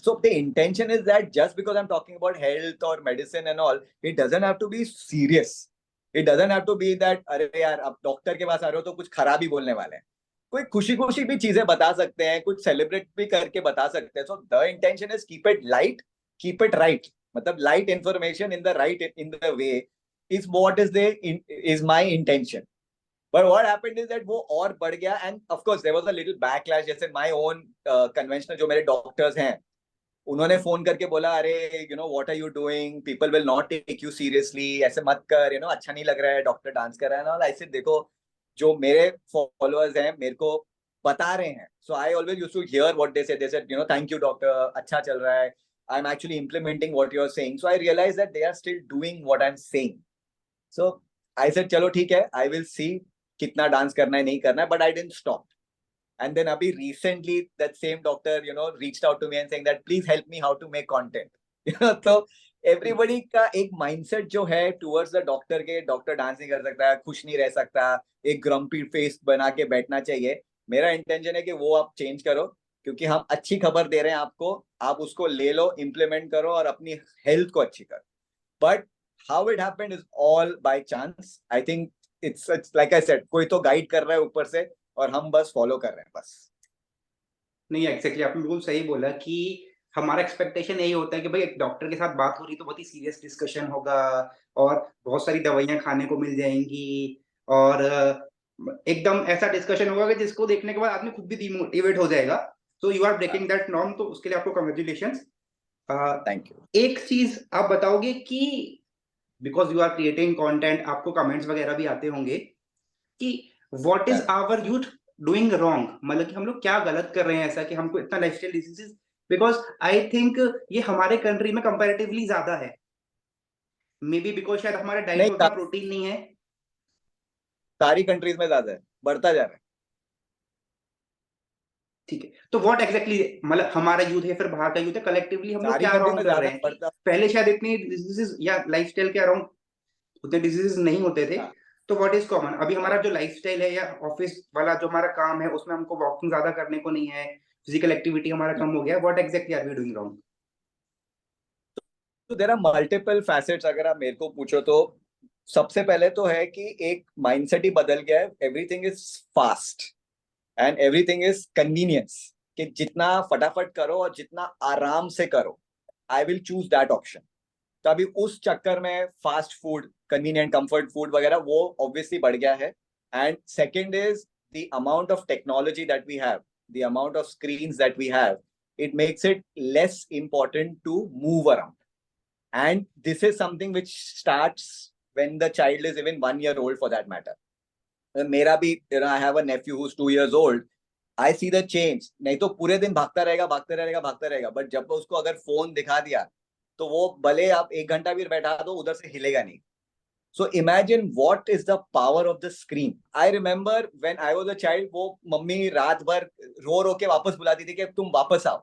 Speaker 1: So the intention is that just because I'm talking about health or medicine and all, it doesn't have to be serious. It doesn't have to be that अरे यार अब डॉक्टर के पास आ रहे हो तो कुछ खराब ही बोलने वाले हैं. कोई खुशी खुशी भी चीजें बता सकते हैं, कुछ सेलिब्रेट भी करके बता सकते हैं. So the intention is keep it light, keep it right. मतलब light information in the way is what is my intention. But what happened is that वो और बढ़ गया, and of course there was a little backlash. जैसे my own conventional जो मेरे doctors हैं, उन्होंने फोन करके बोला अरे what are you doing, people will not take you seriously, ऐसे मत कर, अच्छा नहीं लग रहा है डॉक्टर डांस कर रहा है ना. ऐसे देखो जो मेरे फॉलोअर्स हैं मेरे को बता रहे हैं, so I always used to hear what they said, thank you doctor, अच्छा चल रहा है, I'm actually implementing what you're saying. So I realized that they are still doing what I'm saying. So I said चलो ठीक है, I will see कितना dance करना है नहीं करना है, but I didn't stop. And then abhi recently that same doctor reached out to me and saying that please help me how to make content. So everybody का एक mindset जो है towards the doctor के, doctor dance नहीं कर सकता, खुश नहीं रह सकता, एक grumpy face बना के बैठना चाहिए. मेरा इंटेंशन है कि वो आप चेंज करो, क्योंकि हम अच्छी खबर दे रहे हैं आपको, आप उसको ले लो, इम्प्लीमेंट करो और अपनी हेल्थ को अच्छी करो. But how it happened is all by chance. I think it's like I said, कोई तो गाइड कर रहा है ऊपर से और हम बस फॉलो कर रहे हैं बस.
Speaker 2: नहीं एग्जैक्टली आपने बिल्कुल सही बोला कि हमारा एक्सपेक्टेशन यही होता है कि भाई एक डॉक्टर के साथ बात हो रही तो बहुत ही सीरियस डिस्कशन होगा और बहुत सारी दवाइयां खाने को मिल जाएंगी और एकदम ऐसा डिस्कशन होगा कि जिसको देखने के बाद आदमी खुद भी डिमोटिवेट हो जाएगा. So you are breaking that norm, तो उसके लिए आपको कांग्रेचुलेशंस.
Speaker 1: Thank you.
Speaker 2: एक चीज आप बताओगे कि because you are creating content, आपको कमेंट्स वगैरह भी आते होंगे कि what is our youth doing wrong, मतलब कि हम लोग क्या गलत कर रहे हैं ऐसा कि हमको इतना lifestyle diseases, because I think ये हमारे कंट्री में कंपैरेटिवली ज्यादा है. मे बी बिकॉज शायद हमारे डाइट में उतना प्रोटीन नहीं है.
Speaker 1: सारी कंट्रीज में ज्यादा है, बढ़ता जा रहा है.
Speaker 2: ठीक है, तो व्हाट एग्जैक्टली मतलब हमारा यूथ है फिर बाहर का यूथ है, कलेक्टिवली हम लोग क्या रॉन्ग कर रहे हैं? पहले शायद इतनी डिजीजेस या लाइफस्टाइल के अराउंड उतने डिजीजेस नहीं होते थे. तो व्हाट इज कॉमन? अभी हमारा जो लाइफस्टाइल है या ऑफिस वाला जो हमारा काम है उसमें हमको वॉकिंग ज्यादा करने को नहीं है, फिजिकल एक्टिविटी हमारा कम हो गया. What exactly are we doing wrong?
Speaker 1: तो देयर आर मल्टीपल फैसेट्स. अगर आप मेरे को पूछो तो सबसे पहले तो है कि एक माइंडसेट ही बदल गया है. Everything is fast and everything is convenience, कि जितना फटाफट करो और जितना आराम से करो, I will choose that option. तो अभी उस चक्कर में fast food, convenient comfort food वगैरह वो ऑब्वियसली बढ़ गया है. And second is the amount of technology that we have, the amount of screens that we have, it makes it less important to move around. And this is something which starts when the child is even 1 year old, for that matter. मेरा भी, I have a nephew who's 2 years old. I see the change. नहीं तो पूरे दिन भागता रहेगा, but जब उसको अगर फोन दिखा दिया तो वो भले आप 1 घंटा भी बैठा दो उधर से हिलेगा नहीं. So imagine what is the power of the screen. I remember when I was a child, वो मम्मी रात भर रो के वापस बुलाती थी कि तुम वापस आओ.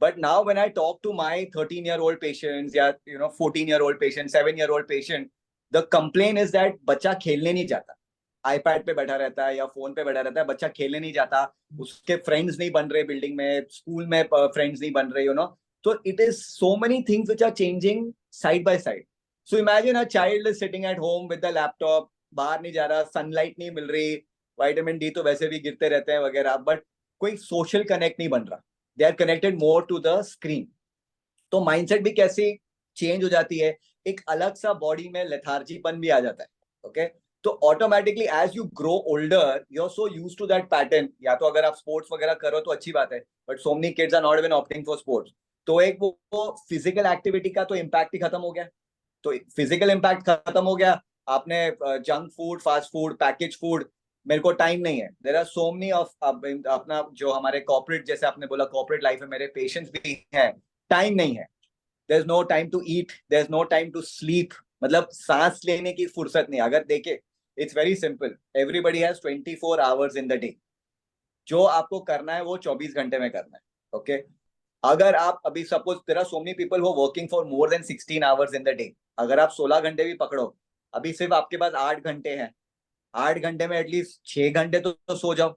Speaker 1: But now when I talk to my 13-year-old patients, या 14-year-old patient, 7-year-old patient, the complaint is that बच्चा खेलने नहीं जाता, iPad पे बैठा रहता है या फोन पे बैठा रहता है, बच्चा खेलने नहीं जाता, उसके फ्रेंड्स नहीं बन रहे बिल्डिंग में, स्कूल में फ्रेंड्स नहीं बन रहे. So it is so many things which are changing side by side. So imagine a child is sitting at home with the laptop, बाहर नहीं जा रहा, सनलाइट नहीं मिल रही, विटामिन डी तो वैसे भी गिरते रहते हैं वगैरह, बट कोई सोशल कनेक्ट नहीं बन रहा. They are connected more to the screen. तो माइंडसेट भी कैसी चेंज हो जाती है, एक अलग सा बॉडी में लेथार्जीपन भी आ जाता है. ओके, तो automatically as you grow older you are so used to that pattern. या तो अगर आप स्पोर्ट्स वगैरह करो तो अच्छी बात है, but so many kids are not even opting for sports. तो एक वो फिजिकल एक्टिविटी का तो इम्पैक्ट ही खत्म हो गया। तो फिजिकल इम्पैक्ट खत्म हो गया। आपने junk food, fast food, package food, मेरे को टाइम नहीं है। There are so many of अपना जो हमारे कॉर्पोरेट, जैसे आपने बोला कॉर्पोरेट लाइफ में मेरे पेशेंट्स भी हैं, टाइम नहीं है। There is no time to eat, there is no time to sleep, मतलब सांस लेने की फुर्सत नहीं। अगर देखे, it's very simple, everybody has 24 hours in the day. जो आपको करना है वो 24 घंटे में करना है। ओके, अगर आप अभी suppose there are so many people who working for more than 16 hours in the day, अगर आप 16 घंटे भी पकड़ो, अभी सिर्फ आपके पास 8 घंटे हैं। 8 घंटे में एटलीस्ट 6 घंटे तो सो जाओ।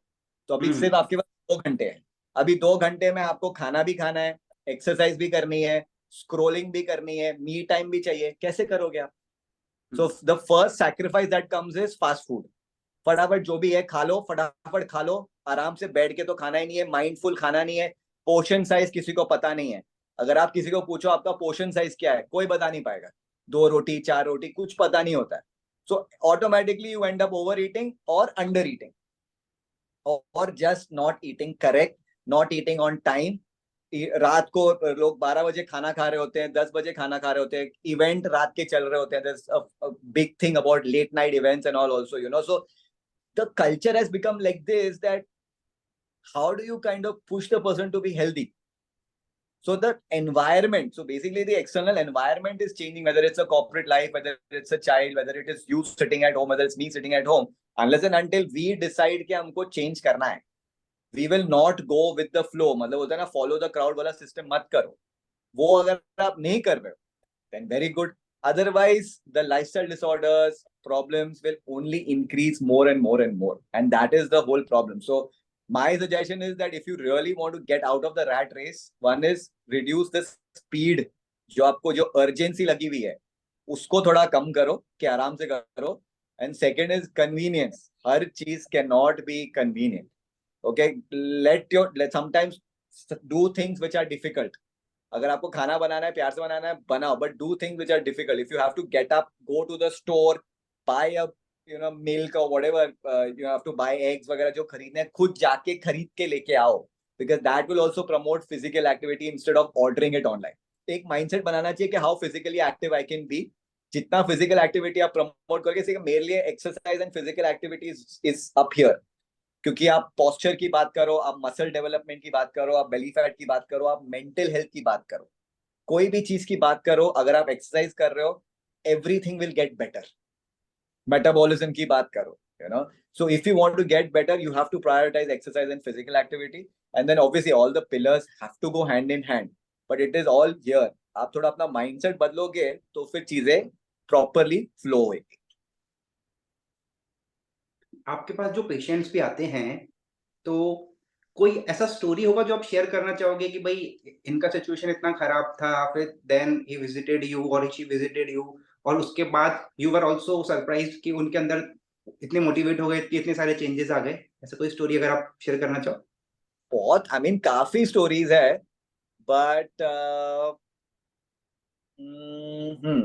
Speaker 1: तो अभी सिर्फ आपके पास 2 घंटे हैं। अभी 2 घंटे में आपको खाना भी खाना है, एक्सरसाइज भी करनी है, स्क्रोलिंग भी करनी है, मी टाइम भी चाहिए। कैसे करोगे आप? So the first sacrifice that comes is fast food. फटाफट जो भी है खा लो, फटाफट खा लो, आराम से बैठ के तो खाना ही नहीं है, माइंडफुल खाना नहीं है। पोर्शन साइज किसी को पता नहीं है। अगर आप किसी को पूछो आपका पोर्शन साइज क्या है, कोई बता नहीं पाएगा। 2 रोटी, 4 रोटी, कुछ पता नहीं होता है। So automatically you and up over eating और अंडर ईटिंग, और just not eating correct, not eating on time. रात को लोग 12 बजे खाना खा रहे होते हैं, 10 बजे खाना खा रहे होते हैं, इवेंट रात के चल रहे होते हैं। Big thing about late night events and all also, you know. सो the culture has become like this, that how do you kind of push the person to be healthy? So the environment, so basically the external environment is changing, whether it's a corporate life, whether it's a child, whether it is you sitting at home, whether it's me sitting at home. Unless and until we decide कि हमको change करना है, we will not go with the flow। मतलब होता है ना, follow the crowd वाला system मत करो। वो अगर आप नहीं कर रहे हो, then very good. Otherwise, the lifestyle disorders, problems will only increase more and more and more. And that is the whole problem. So, my suggestion is that if you really want to get out of the rat race, one is reduce the speed। जो आपको जो urgency लगी हुई है, उसको थोड़ा कम करो कि आराम से करो। And second is convenience। हर चीज cannot be convenient। Okay, let sometimes do things which are difficult। अगर आपको खाना बनाना है, प्यार से बनाना है, बनाओ, but do things which are difficult. If you have to get up, go to the store, buy a milk और whatever, you have to buy eggs वगैरह, जो खरीदने हैं खुद जाके खरीद के लेके आओ। Because that will also promote physical activity instead of ordering it online. एक माइंडसेट बनाना चाहिए कि how physically active I can be. जितना फिजिकल एक्टिविटी आप प्रमोट करके, मेरे लिए exercise and physical activity is up here. क्योंकि आप पोस्चर की बात करो, आप मसल डेवलपमेंट की बात करो, आप बेली फैट की बात करो, आप मेंटल हेल्थ की बात करो, कोई भी चीज की बात करो, अगर आप एक्सरसाइज कर रहे हो, everything will get better. Metabolism की बात करो, you know. So if you want to get better, you have to prioritise exercise and physical activity, and then obviously all the pillars have to go hand in hand. But it is all here. आप थोड़ा अपना mindset बदलोगे तो फिर चीजें properly flow होगी।
Speaker 2: आपके पास जो patients भी आते हैं, तो कोई ऐसा स्टोरी होगा जो आप शेयर करना चाहोगे कि भाई इनका सिचुएशन इतना खराब था, फिर देन ही विजिटेड यू और शी विजिटेड यू, और उसके बाद यू वर आल्सो सरप्राइज्ड कि उनके अंदर इतने मोटिवेट हो गए कि इतने सारे चेंजेस आ गए। ऐसा कोई स्टोरी अगर आप शेयर करना चाहो।
Speaker 1: बहुत, आई मीन काफी स्टोरीज है, but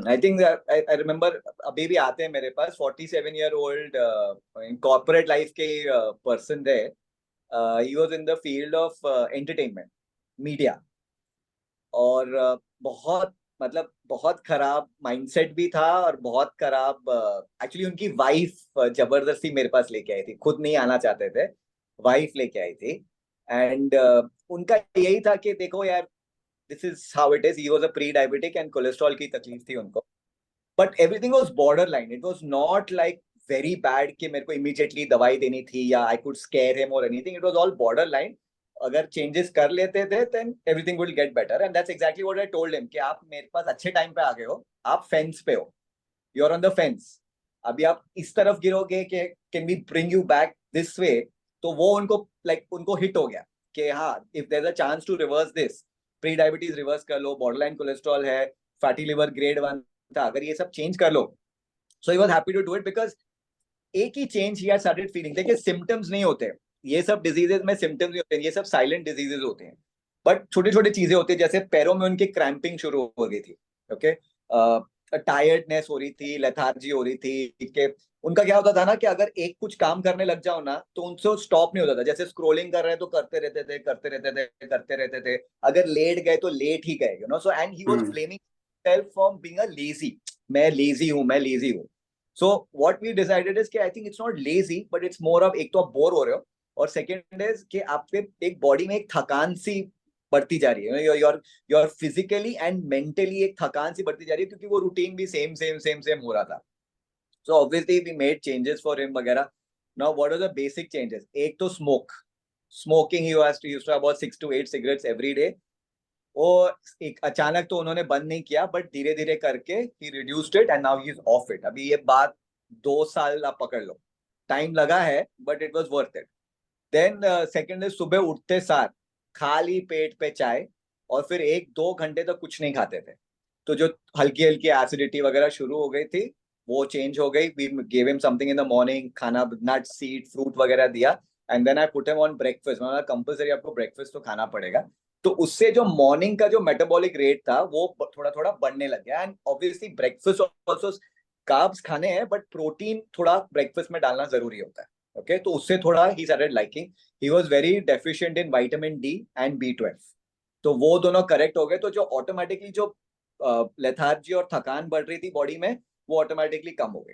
Speaker 1: I think I remember, अभी भी आते हैं मेरे पास 47-year-old कॉर्पोरेट लाइफ के पर्सन थे। ही was in the field of entertainment, media, और बहुत, मतलब बहुत खराब माइंडसेट भी था, और बहुत खराब एक्चुअली उनकी वाइफ जबरदस्ती मेरे पास लेके आई थी, खुद नहीं आना चाहते थे, वाइफ लेके आई थी। एंड उनका यही था कि देखो यार, this is how it is. He was a prediabetic and cholesterol की तकलीफ थी उनको, but everything was borderline. It was not like very bad कि मेरे को इमीडिएटली दवाई देनी थी या आई कुड स्केयर हिम और anything. It was all borderline. अगर चेंजेस कर लेते थे then everything will get better, and that's exactly what I told him कि आप मेरे पास अच्छे टाइम पे आ गए हो, आप फेंस पे हो, you are on the fence. अभी आप इस तरफ गिरोगे कि can we bring you back this way, तो वो उनको उनको हिट हो गया कि हाँ, if there is a chance to reverse this, pre diabetes reverse कर लो, बॉर्डरलाइन कोलेस्ट्रॉल है, फैटी लिवर ग्रेड 1 था, अगर ये सब चेंज कर लो। So he was happy to do it, because एक ही change he had started feeling. देखिए, सिम्टम्स नहीं होते ये सब डिजीजेस में, सिम्टम्स नहीं होते, ये सब साइलेंट डिजीजेस होते हैं। बट छोटे छोटे चीजें होती है, जैसे पैरों में उनकी क्रैम्पिंग शुरू हो गई थी। ओके, टायर्डनेस हो रही थी, लेथार्जी हो रही थी, कि उनका क्या होता था ना कि अगर एक कुछ काम करने लग जाओ ना तो उनसे स्टॉप नहीं होता था, जैसे स्क्रोलिंग कर रहे हैं तो करते रहते थे करते रहते थे करते रहते थे, अगर लेट गए तो लेट ही गए, so and he was
Speaker 2: hmm.
Speaker 1: Blaming self from being a lazy, मैं लेजी हूँ, मैं लेजी हूँ। So what we decided is कि I think it's not lazy but it's more of, एक तो आप बोर हो रहे हो, और सेकेंड इज कि आपके एक बॉडी में एक थकान सी बढ़ती जा रही है, योर फिजिकली एंड मेंटली एक थकान सी बढ़ती जा रही है, क्योंकि वो रूटीन भी सेम सेम सेम सेम हो रहा था। So obviously we made changes for him वगैरह. Now what are the basic changes? एक तो smoking he used to have about 6 to 8 cigarettes every day. वो एक अचानक तो उन्होंने बंद नहीं किया, बट धीरे धीरे करके he reduced it and now he is off it. अभी ये बात 2 साल आप पकड़ लो, टाइम लगा है but it was worth it. Then second is सुबह उठते सार खाली पेट पे चाय, और फिर 1-2 घंटे तक कुछ नहीं खाते थे, तो जो हल्की हल्की एसिडिटी वगैरह शुरू हो गई थी वो चेंज हो गई. We gave him something in the morning, खाना, नट सीड फ्रूट वगैरह दिया, and then I put him on breakfast. मतलब कंपलसरी आपको ब्रेकफास्ट तो खाना पड़ेगा. तो उससे जो मॉर्निंग का जो मेटाबॉलिक रेट था वो थोड़ा थोड़ा बढ़ने लग गया. And obviously breakfast also carbs खाने हैं बट प्रोटीन थोड़ा ब्रेकफास्ट में डालना जरूरी होता है. ओके, तो उससे थोड़ा he started liking. He was very deficient in vitamin D and B12, तो वो दोनों करेक्ट हो गए. तो जो ऑटोमेटिकली जो लेथार्जी और थकान बढ़ रही थी बॉडी में वो ऑटोमेटिकली कम हो गई.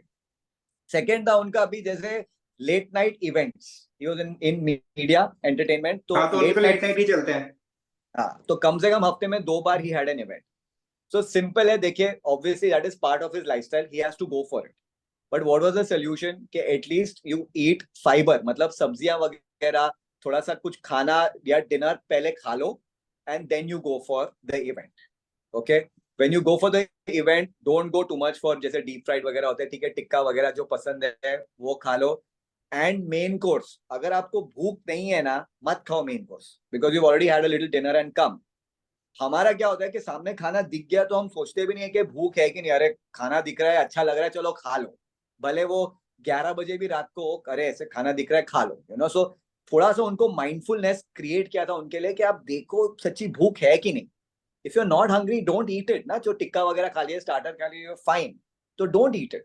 Speaker 1: सेकेंड था उनका अभी जैसे late night events, he was in media entertainment, तो
Speaker 2: हाँ, तो उनके
Speaker 1: लेट
Speaker 2: लेट
Speaker 1: नाइट,
Speaker 2: नाइट ही चलते हैं।
Speaker 1: हाँ, तो कम से कम हफ्ते में 2 बार ही had an event. So simple है, देखिए obviously that is part of his lifestyle, he has to go for it. But what was the solution कि एटलीस्ट यू ईट फाइबर, मतलब सब्जियां वगैरह, थोड़ा सा कुछ खाना या डिनर पहले खा लो and then you go for the event. Okay, when you go for the event don't go too much for, जैसे डीप फ्राइड वगैरह होते हैं, ठीक है, टिक्का वगैरह जो पसंद है वो खा लो. एंड मेन कोर्स, अगर आपको भूख नहीं है ना मत खाओ main course, because you already had a little dinner and come. हमारा क्या होता है कि सामने खाना दिख गया तो हम सोचते भी नहीं है कि भूख है कि नहीं, अरे खाना दिख रहा है अच्छा लग रहा है चलो खा लो, भले वो 11 बजे भी रात को हो, अरे ऐसे खाना दिख रहा है खा लो, सो थोड़ा सा उनको माइंडफुलनेस क्रिएट किया था उनके लिए कि आप देखो सच्ची भूख है कि नहीं. If you are not hungry don't eat it ना, जो टिक्का वगैरह खा लिया स्टार्टर खा लिया फाइन, तो don't eat it.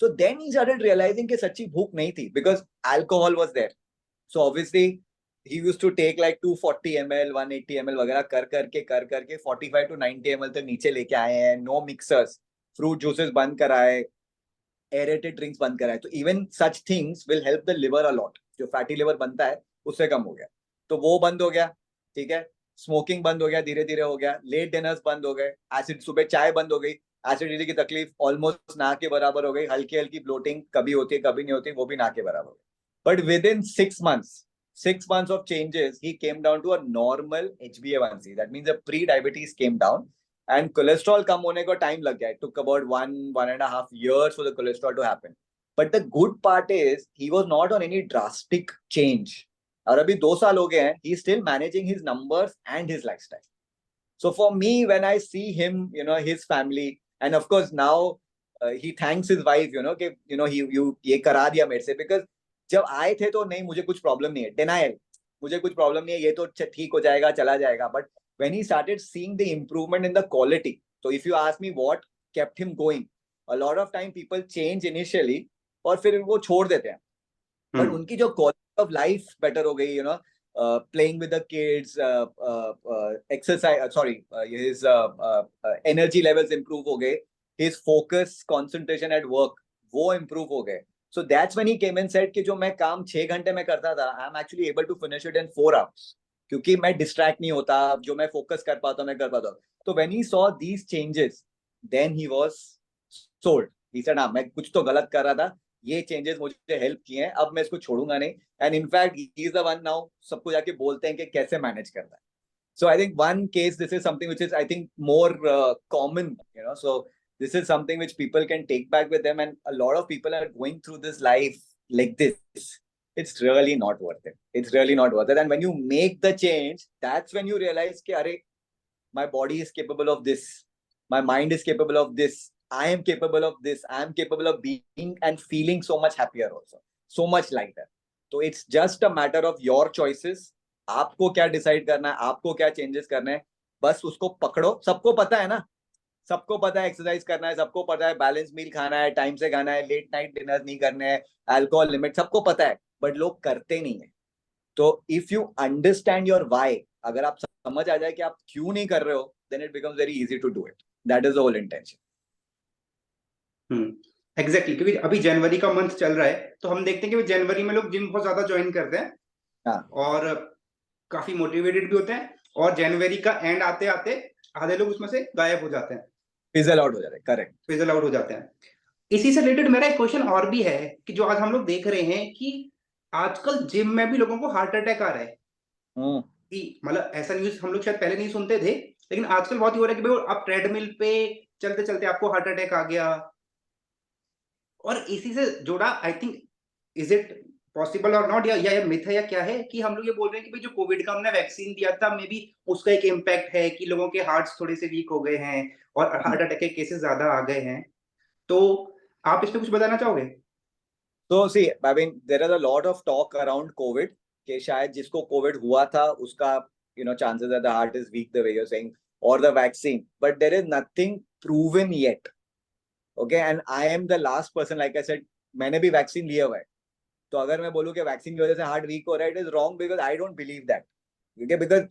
Speaker 1: So then he started realising कि सच्ची भूख नहीं थी, because alcohol was there. So obviously he used to take like 240 ml 180 ml वगैरह कर करके 45 to 90 ml तक नीचे लेके आए हैं. नो मिक्सर्स, फ्रूट जूसेस बंद कराए, एरेटेड ड्रिंक्स बंद कराए. तो even such things will help the liver a lot, जो फैटी लिवर बनता है उससे कम हो गया, तो वो बंद हो गया. ठीक है, स्मोकिंग बंद हो गया, धीरे धीरे हो गया. लेट डिनर्स बंद हो गए, एसिड सुबह चाय बंद हो गई, एसिडिटी की तकलीफ ऑलमोस्ट ना के बराबर हो गई, हल्की हल्की ब्लोटिंग कभी होती है कभी नहीं होती, वो भी ना के बराबर हो गई. But within 6 months, 6 months of changes, he came down to a normal HbA1c. That means the pre-diabetes came down, and cholesterol कम होने को time लग गया. It took about 1.5 years for the cholesterol to happen. But the good part is he was not on any drastic change. और अभी 2 साल हो गए हैं, he is still managing his numbers and his lifestyle. So for me, when I see him, his family, and of course now he thanks his wife, कि he ये करा दिया मेरे से, because जब आए थे तो नहीं मुझे कुछ प्रॉब्लम नहीं है, डिनायल, मुझे कुछ प्रॉब्लम नहीं है, ये तो ठीक हो जाएगा चला जाएगा. But when he started seeing the improvement in the quality, तो if you ask me what kept him going, a lot of time people change initially और फिर वो छोड़ देते हैं, बट उनकी जो क्वालिटी ऑफ लाइफ बेटर हो गई, playing with the kids, exercise, sorry, his energy levels improve हो गए, his focus concentration at work वो improve हो गए. So that's when he came and said कि जो मैं काम 6 घंटे में करता था, I'm actually able to finish it in 4 hours, क्योंकि मैं distract नहीं होता, जो मैं focus कर पाता मैं कर पाता. तो when he saw these changes, then he was sold. He said हाँ मैं कुछ तो गलत कर रहा था, ये चेंजेस मुझे हेल्प किए हैं, अब मैं इसको छोड़ूंगा नहीं. And in fact he is the one now सबको जाके बोलते हैं कि कैसे मैनेज करना है. So I think one case, this is something which is I think more common, so this is something which people can take back with them, and a lot of people are going through this life like this. It's really not worth it. It's really not worth it. And when you make the change, that's when you realize कि अरे my body is capable of this, my mind is capable of this, I am capable of this, I am capable of being and feeling so much happier also, so much lighter. So it's just a matter of your choices. आपको क्या decide करना है, आपको क्या changes करने हैं, बस उसको पकड़ो. सबको पता है ना, सबको पता है एक्सरसाइज करना है, सबको पता है बैलेंस मील खाना है, टाइम से खाना है, लेट नाइट डिनर नहीं करने हैं, अल्कोहल लिमिट, सबको पता है, बट लोग करते नहीं है। तो if you understand your why, अगर आप समझ आ जाए कि आप क्यों नहीं कर रहे हो, then it becomes very easy to do it. That is the whole intention.
Speaker 2: Exactly, क्योंकि अभी जनवरी का मंथ चल रहा है, तो हम देखते हैं कि जनवरी में लोग जिम बहुत ज्यादा ज्वाइन करते हैं
Speaker 1: हाँ,
Speaker 2: और काफी मोटिवेटेड भी होते हैं, और जनवरी का एंड आते आते आधे लोग उसमें से गायब हो जाते हैं,
Speaker 1: फिजल आउट हो जाता है, करेक्ट।
Speaker 2: फिजल आउट हो जाते हैं। इसी से रिलेटेड मेरा एक क्वेश्चन और भी है कि जो आज हम लोग देख रहे हैं कि आजकल जिम में भी लोगों को हार्ट अटैक आ रहा है,
Speaker 1: हम्म।
Speaker 2: कि मतलब ऐसा न्यूज हम लोग शायद पहले नहीं सुनते थे, लेकिन आजकल बहुत ही हो रहा है कि भाई आप ट्रेडमिल पे चलते चलते आपको हार्ट अटैक आ गया। और इसी से जुड़ा I think, is it possible और नॉट, या मिथ है या क्या है, कि हम लोग ये बोल रहे हैं कि भाई जो कोविड का हमने वैक्सीन दिया था, मे बी उसका एक इम्पैक्ट है कि लोगों के हार्ट्स थोड़े से वीक हो गए हैं और हार्ट अटैक के केसेस ज्यादा आ गए हैं। तो आप इस पे कुछ बताना चाहोगे?
Speaker 1: तो see, I mean there is a lot of talk around covid कि शायद जिसको कोविड हुआ था उसका chances that the heart is weak the way you are saying, और the vaccine, but there is nothing proven yet. Okay, and I am the last person, like I said, मैंने भी vaccine लिया हुआ है। तो अगर मैं बोलूं कि वैक्सीन की वजह से हार्ट वीक हो रहा है, it is wrong, because I don't believe that. Okay, because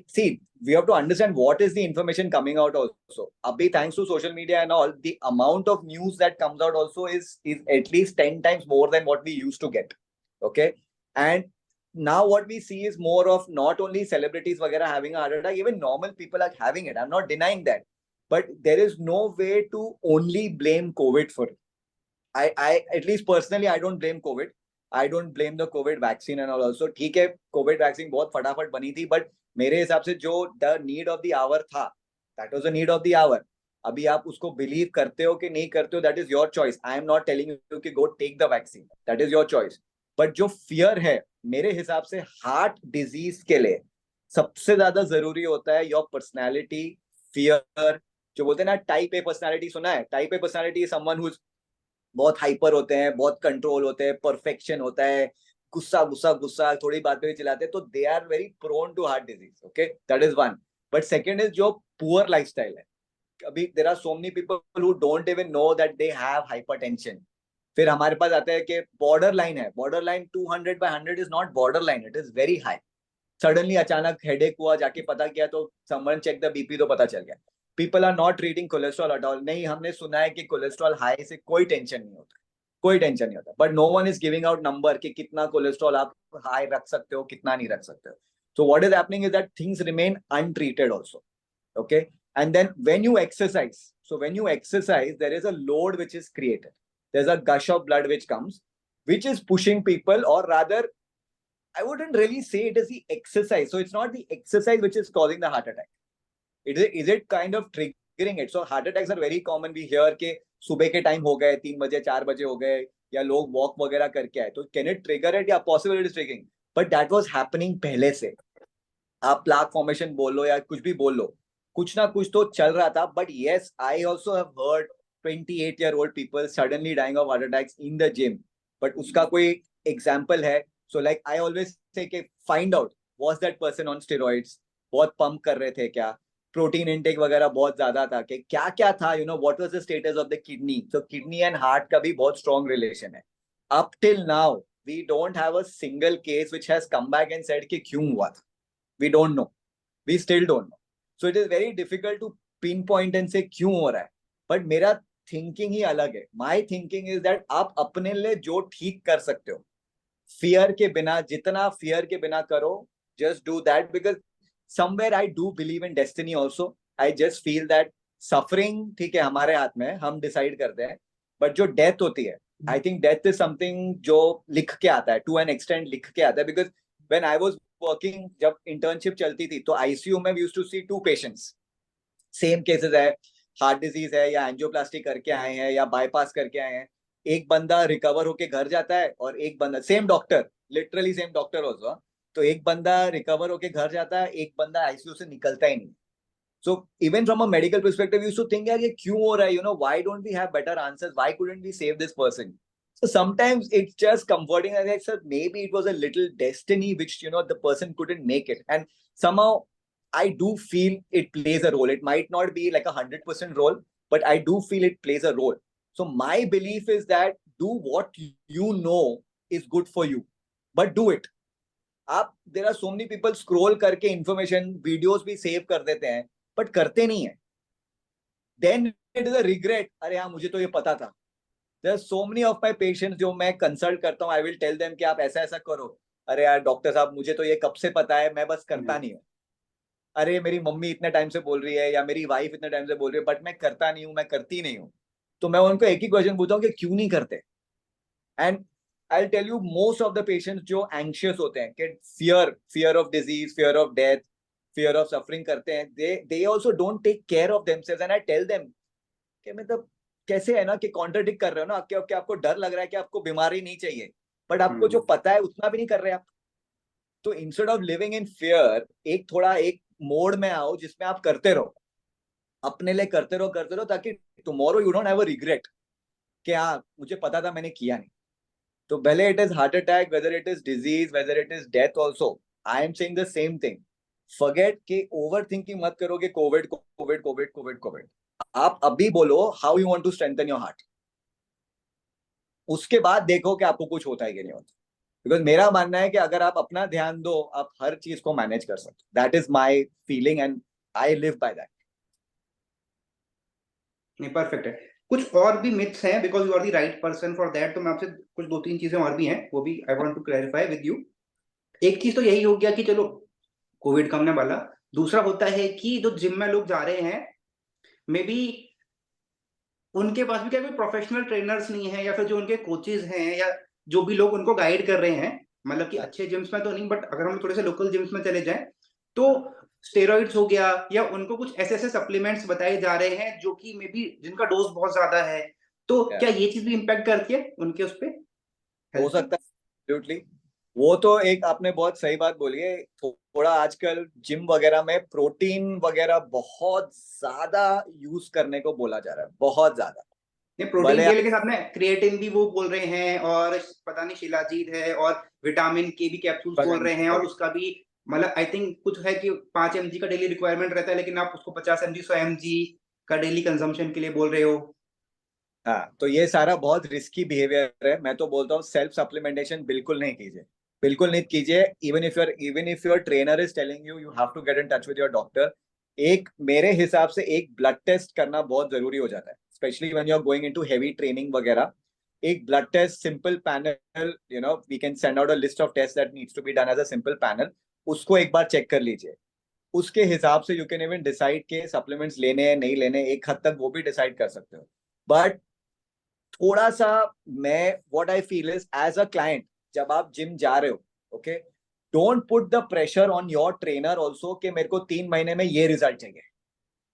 Speaker 1: see, we have to understand what is the information coming out also. Abhi, thanks to social media and all, the amount of news that comes out also is at least 10 times more than what we used to get. Okay, and now what we see is more of not only celebrities वगैरह having a heart attack, even normal people are having it. I'm not denying that, but there is no way to only blame COVID for it. I at least personally, I don't blame COVID. I don't blame the COVID vaccine and all also. ठीक है, COVID vaccine बहुत फटाफट बनी थी, but मेरे हिसाब से जो the need of the hour था, that was the need of the hour. अभी आप उसको believe करते हो कि नहीं करते हो, that is your choice. I am not telling you कि go take the vaccine. That is your choice. But जो fear है, मेरे हिसाब से heart disease के लिए सबसे ज्यादा जरूरी होता है your personality, fear. जो बोलते हैं ना टाइप ए पर्सनालिटी, सुना है? Type A personality is someone who बहुत हाइपर होते हैं, बहुत कंट्रोल होते हैं, परफेक्शन होता है, गुस्सा गुस्सा गुस्सा, थोड़ी बात पे भी चिल्लाते हैं, तो they are very prone to heart disease. Okay, that is one. But second is जो पुअर लाइफस्टाइल है। अभी there are so many people who don't even know that they have hypertension. फिर हमारे पास आता है कि बॉर्डर लाइन है। Borderline 200/100 is not borderline, it is very high. Suddenly अचानक हेडेक हुआ, जाके पता किया तो समवन चेक द बीपी, तो पता चल गया। People are not treating cholesterol at all. नहीं, हमने सुना है कि कोलेस्ट्रॉल हाई से कोई टेंशन नहीं होता, कोई टेंशन नहीं होता, but no one is giving out number कि कितना कोलेस्ट्रॉल आप हाई रख सकते हो, कितना नहीं रख सकते हो। So what is happening is that things remain untreated also. Okay, and then when you exercise, so when you exercise there is a load which is created, there's a gush of blood which comes, which is pushing people, or rather I wouldn't really say it is the exercise. So it's not the exercise which is causing the heart attack. Is it kind of triggering it? So heart attacks are very common. We hear के सुबह के time हो गए, 3 बजे 4 बजे हो गए, या लोग वॉक वगैरह करके आए, तो कैन इट ट्रिगर इट? या possible it is triggering, but that was happening पहले से। आप प्लाक फॉर्मेशन बोल लो या कुछ भी बोल लो, कुछ ना कुछ तो चल रहा था। But yes, I also have heard 28-year-old people suddenly dying of heart attacks in the gym, but उसका कोई एग्जाम्पल है? So like I always say कि find out, was that person on steroids, बहुत पंप कर रहे थे क्या, protein intake वगैरह बहुत ज्यादा था, कि क्या क्या था, what was the status of the kidney. So kidney and heart का भी बहुत स्ट्रॉन्ग रिलेशन है। Up till now we don't have a single case which has come back and said कि क्यों हुआ था। We don't know. We still don't know. So it is very difficult to pinpoint and say क्यों हो रहा है। But मेरा thinking ही अलग है। My thinking is that आप अपने लिए जो ठीक कर सकते हो, fear के बिना, जितना fear के बिना करो, just do that, because somewhere I do believe in destiny also. I just feel that suffering ठीक है हमारे हाथ में, हम decide करते हैं, but जो death होती है, I think death is something जो लिख के आता है, to an extent लिख के आता है, because when I was working, जब इंटर्नशिप चलती थी, तो आईसीयू में we used to see 2 patients, same cases है, हार्ट डिजीज है, या एंजियोप्लास्टी करके आए हैं, या बाईपास करके आए हैं। एक बंदा रिकवर होके घर जाता है, और एक बंदा, same doctor, literally same doctor also, तो एक बंदा रिकवर होके घर जाता है, एक बंदा आईसीयू से निकलता ही नहीं। So even from a medical perspective, you used to think यार ये क्यों हो रहा है, why don't we have better answers, why couldn't we save this person? So sometimes it's just comforting, as I said, maybe it was a little destiny which the person couldn't make it, and somehow I do feel it plays a role. It might not be like 100% role, but I do feel it plays a role. So my belief is that do what you know is good for you, but do it. आप there are so many people scroll करके information videos भी save कर देते हैं but करते नहीं है, then it is a regret, अरे हाँ मुझे तो ये पता था. There are so many of my patients जो मैं कंसल्ट करता हूँ, आई विल टेल देम कि आप ऐसा ऐसा करो. अरे यार डॉक्टर साहब मुझे तो ये कब से पता है, मैं बस करता नहीं हूँ. अरे मेरी मम्मी इतने टाइम से बोल रही है या मेरी वाइफ इतने टाइम से बोल रही है बट मैं करता नहीं हूँ, मैं करती नहीं हूँ. तो मैं उनको एक ही क्वेश्चन पूछता हूँ कि क्यों नहीं करते. And I'll tell you most of the patients जो anxious होते हैं कि fear of disease, fear of death, fear of suffering करते हैं, they also don't take care of themselves. And I tell them कि मतलब कैसे है ना कि contradict कर रहे हो ना कि आपको डर लग रहा है कि आपको बीमारी नहीं चाहिए बट आपको जो पता है उतना भी नहीं कर रहे आप. तो instead of living in fear एक मोड में आओ जिसमें आप करते रहो, अपने लिए करते रहो ताकि tomorrow you don't have a regret कि हाँ मुझे पता था मैंने किया नहीं. तो भले it is heart attack, whether it is disease, whether it is death also, I am saying the same thing. Forget कि overthinking मत करो कि COVID. आप अभी बोलो how you want to strengthen your heart. उसके बाद देखो कि आपको कुछ होता है कि नहीं होता. Because मेरा मानना है कि अगर आप अपना ध्यान दो आप हर चीज को मैनेज कर सकते. That is my feeling and I live by that.
Speaker 2: नहीं, परफेक्ट है. कुछ और भी मिथ्स हैं, because you are the right person for that. तो मैं आपसे कुछ 2-3 चीजें और भी हैं, वो भी I want to clarify with you. एक चीज तो यही हो गया कि चलो कोविड कमने वाला. दूसरा होता है कि जो जिम में लोग जा रहे हैं, मे बी उनके पास भी क्या कोई प्रोफेशनल ट्रेनर्स नहीं है, या फिर जो उनके कोचेज हैं या जो भी लोग उनको गाइड कर रहे हैं, मतलब कि अच्छे जिम्स में तो नहीं, बट अगर हम थोड़े से लोकल जिम्स में चले जाएं तो स्टेरॉइड्स हो गया या उनको कुछ ऐसे ऐसे सप्लीमेंट्स बताए जा रहे हैं जो कि मे बी जिनका डोज बहुत ज्यादा है. तो क्या ये चीज भी इम्पैक्ट करती है उनके उस पे?
Speaker 1: हो सकता है एब्सोल्युटली. वो तो एक आपने बहुत सही बात बोली है. थोड़ा आजकल जिम वगैरह में प्रोटीन वगैरह बहुत ज्यादा यूज करने को बोला जा रहा है, बहुत ज्यादा.
Speaker 2: नहीं, प्रोटीन के के साथ में क्रिएटिन भी वो बोल रहे हैं, और पता नहीं शिलाजीत है, और विटामिन के भी कैप्सूल्स बोल रहे हैं, और उसका भी मतलब आई थिंक कुछ है कि 5 mg का डेली रिक्वायरमेंट रहता है, लेकिन आप उसको 50 mg 100 mg का डेली कंजम्पशन के लिए बोल रहे हो.
Speaker 1: हाँ, तो ये सारा बहुत रिस्की बिहेवियर है. मैं तो बोलता हूँ सेल्फ सप्लीमेंटेशन बिल्कुल नहीं कीजिए, बिल्कुल नहीं कीजिए. Even if your trainer is telling you have to get in touch with your doctor. एक मेरे हिसाब से एक ब्लड टेस्ट करना बहुत जरूरी हो जाता है, specially when you are going into heavy training वगैरह. एक blood test simple panel, we can send out a list of test that needs to be done as a simple panel. उसको एक बार चेक कर लीजिए. उसके हिसाब से यू कैन इवन डिसाइड के सप्लीमेंट्स लेने हैं नहीं लेने, एक हद तक वो भी डिसाइड कर सकते हो. बट थोड़ा सा मैं what I feel is as a client, जब आप जिम जा रहे हो, okay, don't put the pressure on your trainer also कि मेरे को 3 महीने में ये रिजल्ट चाहिए,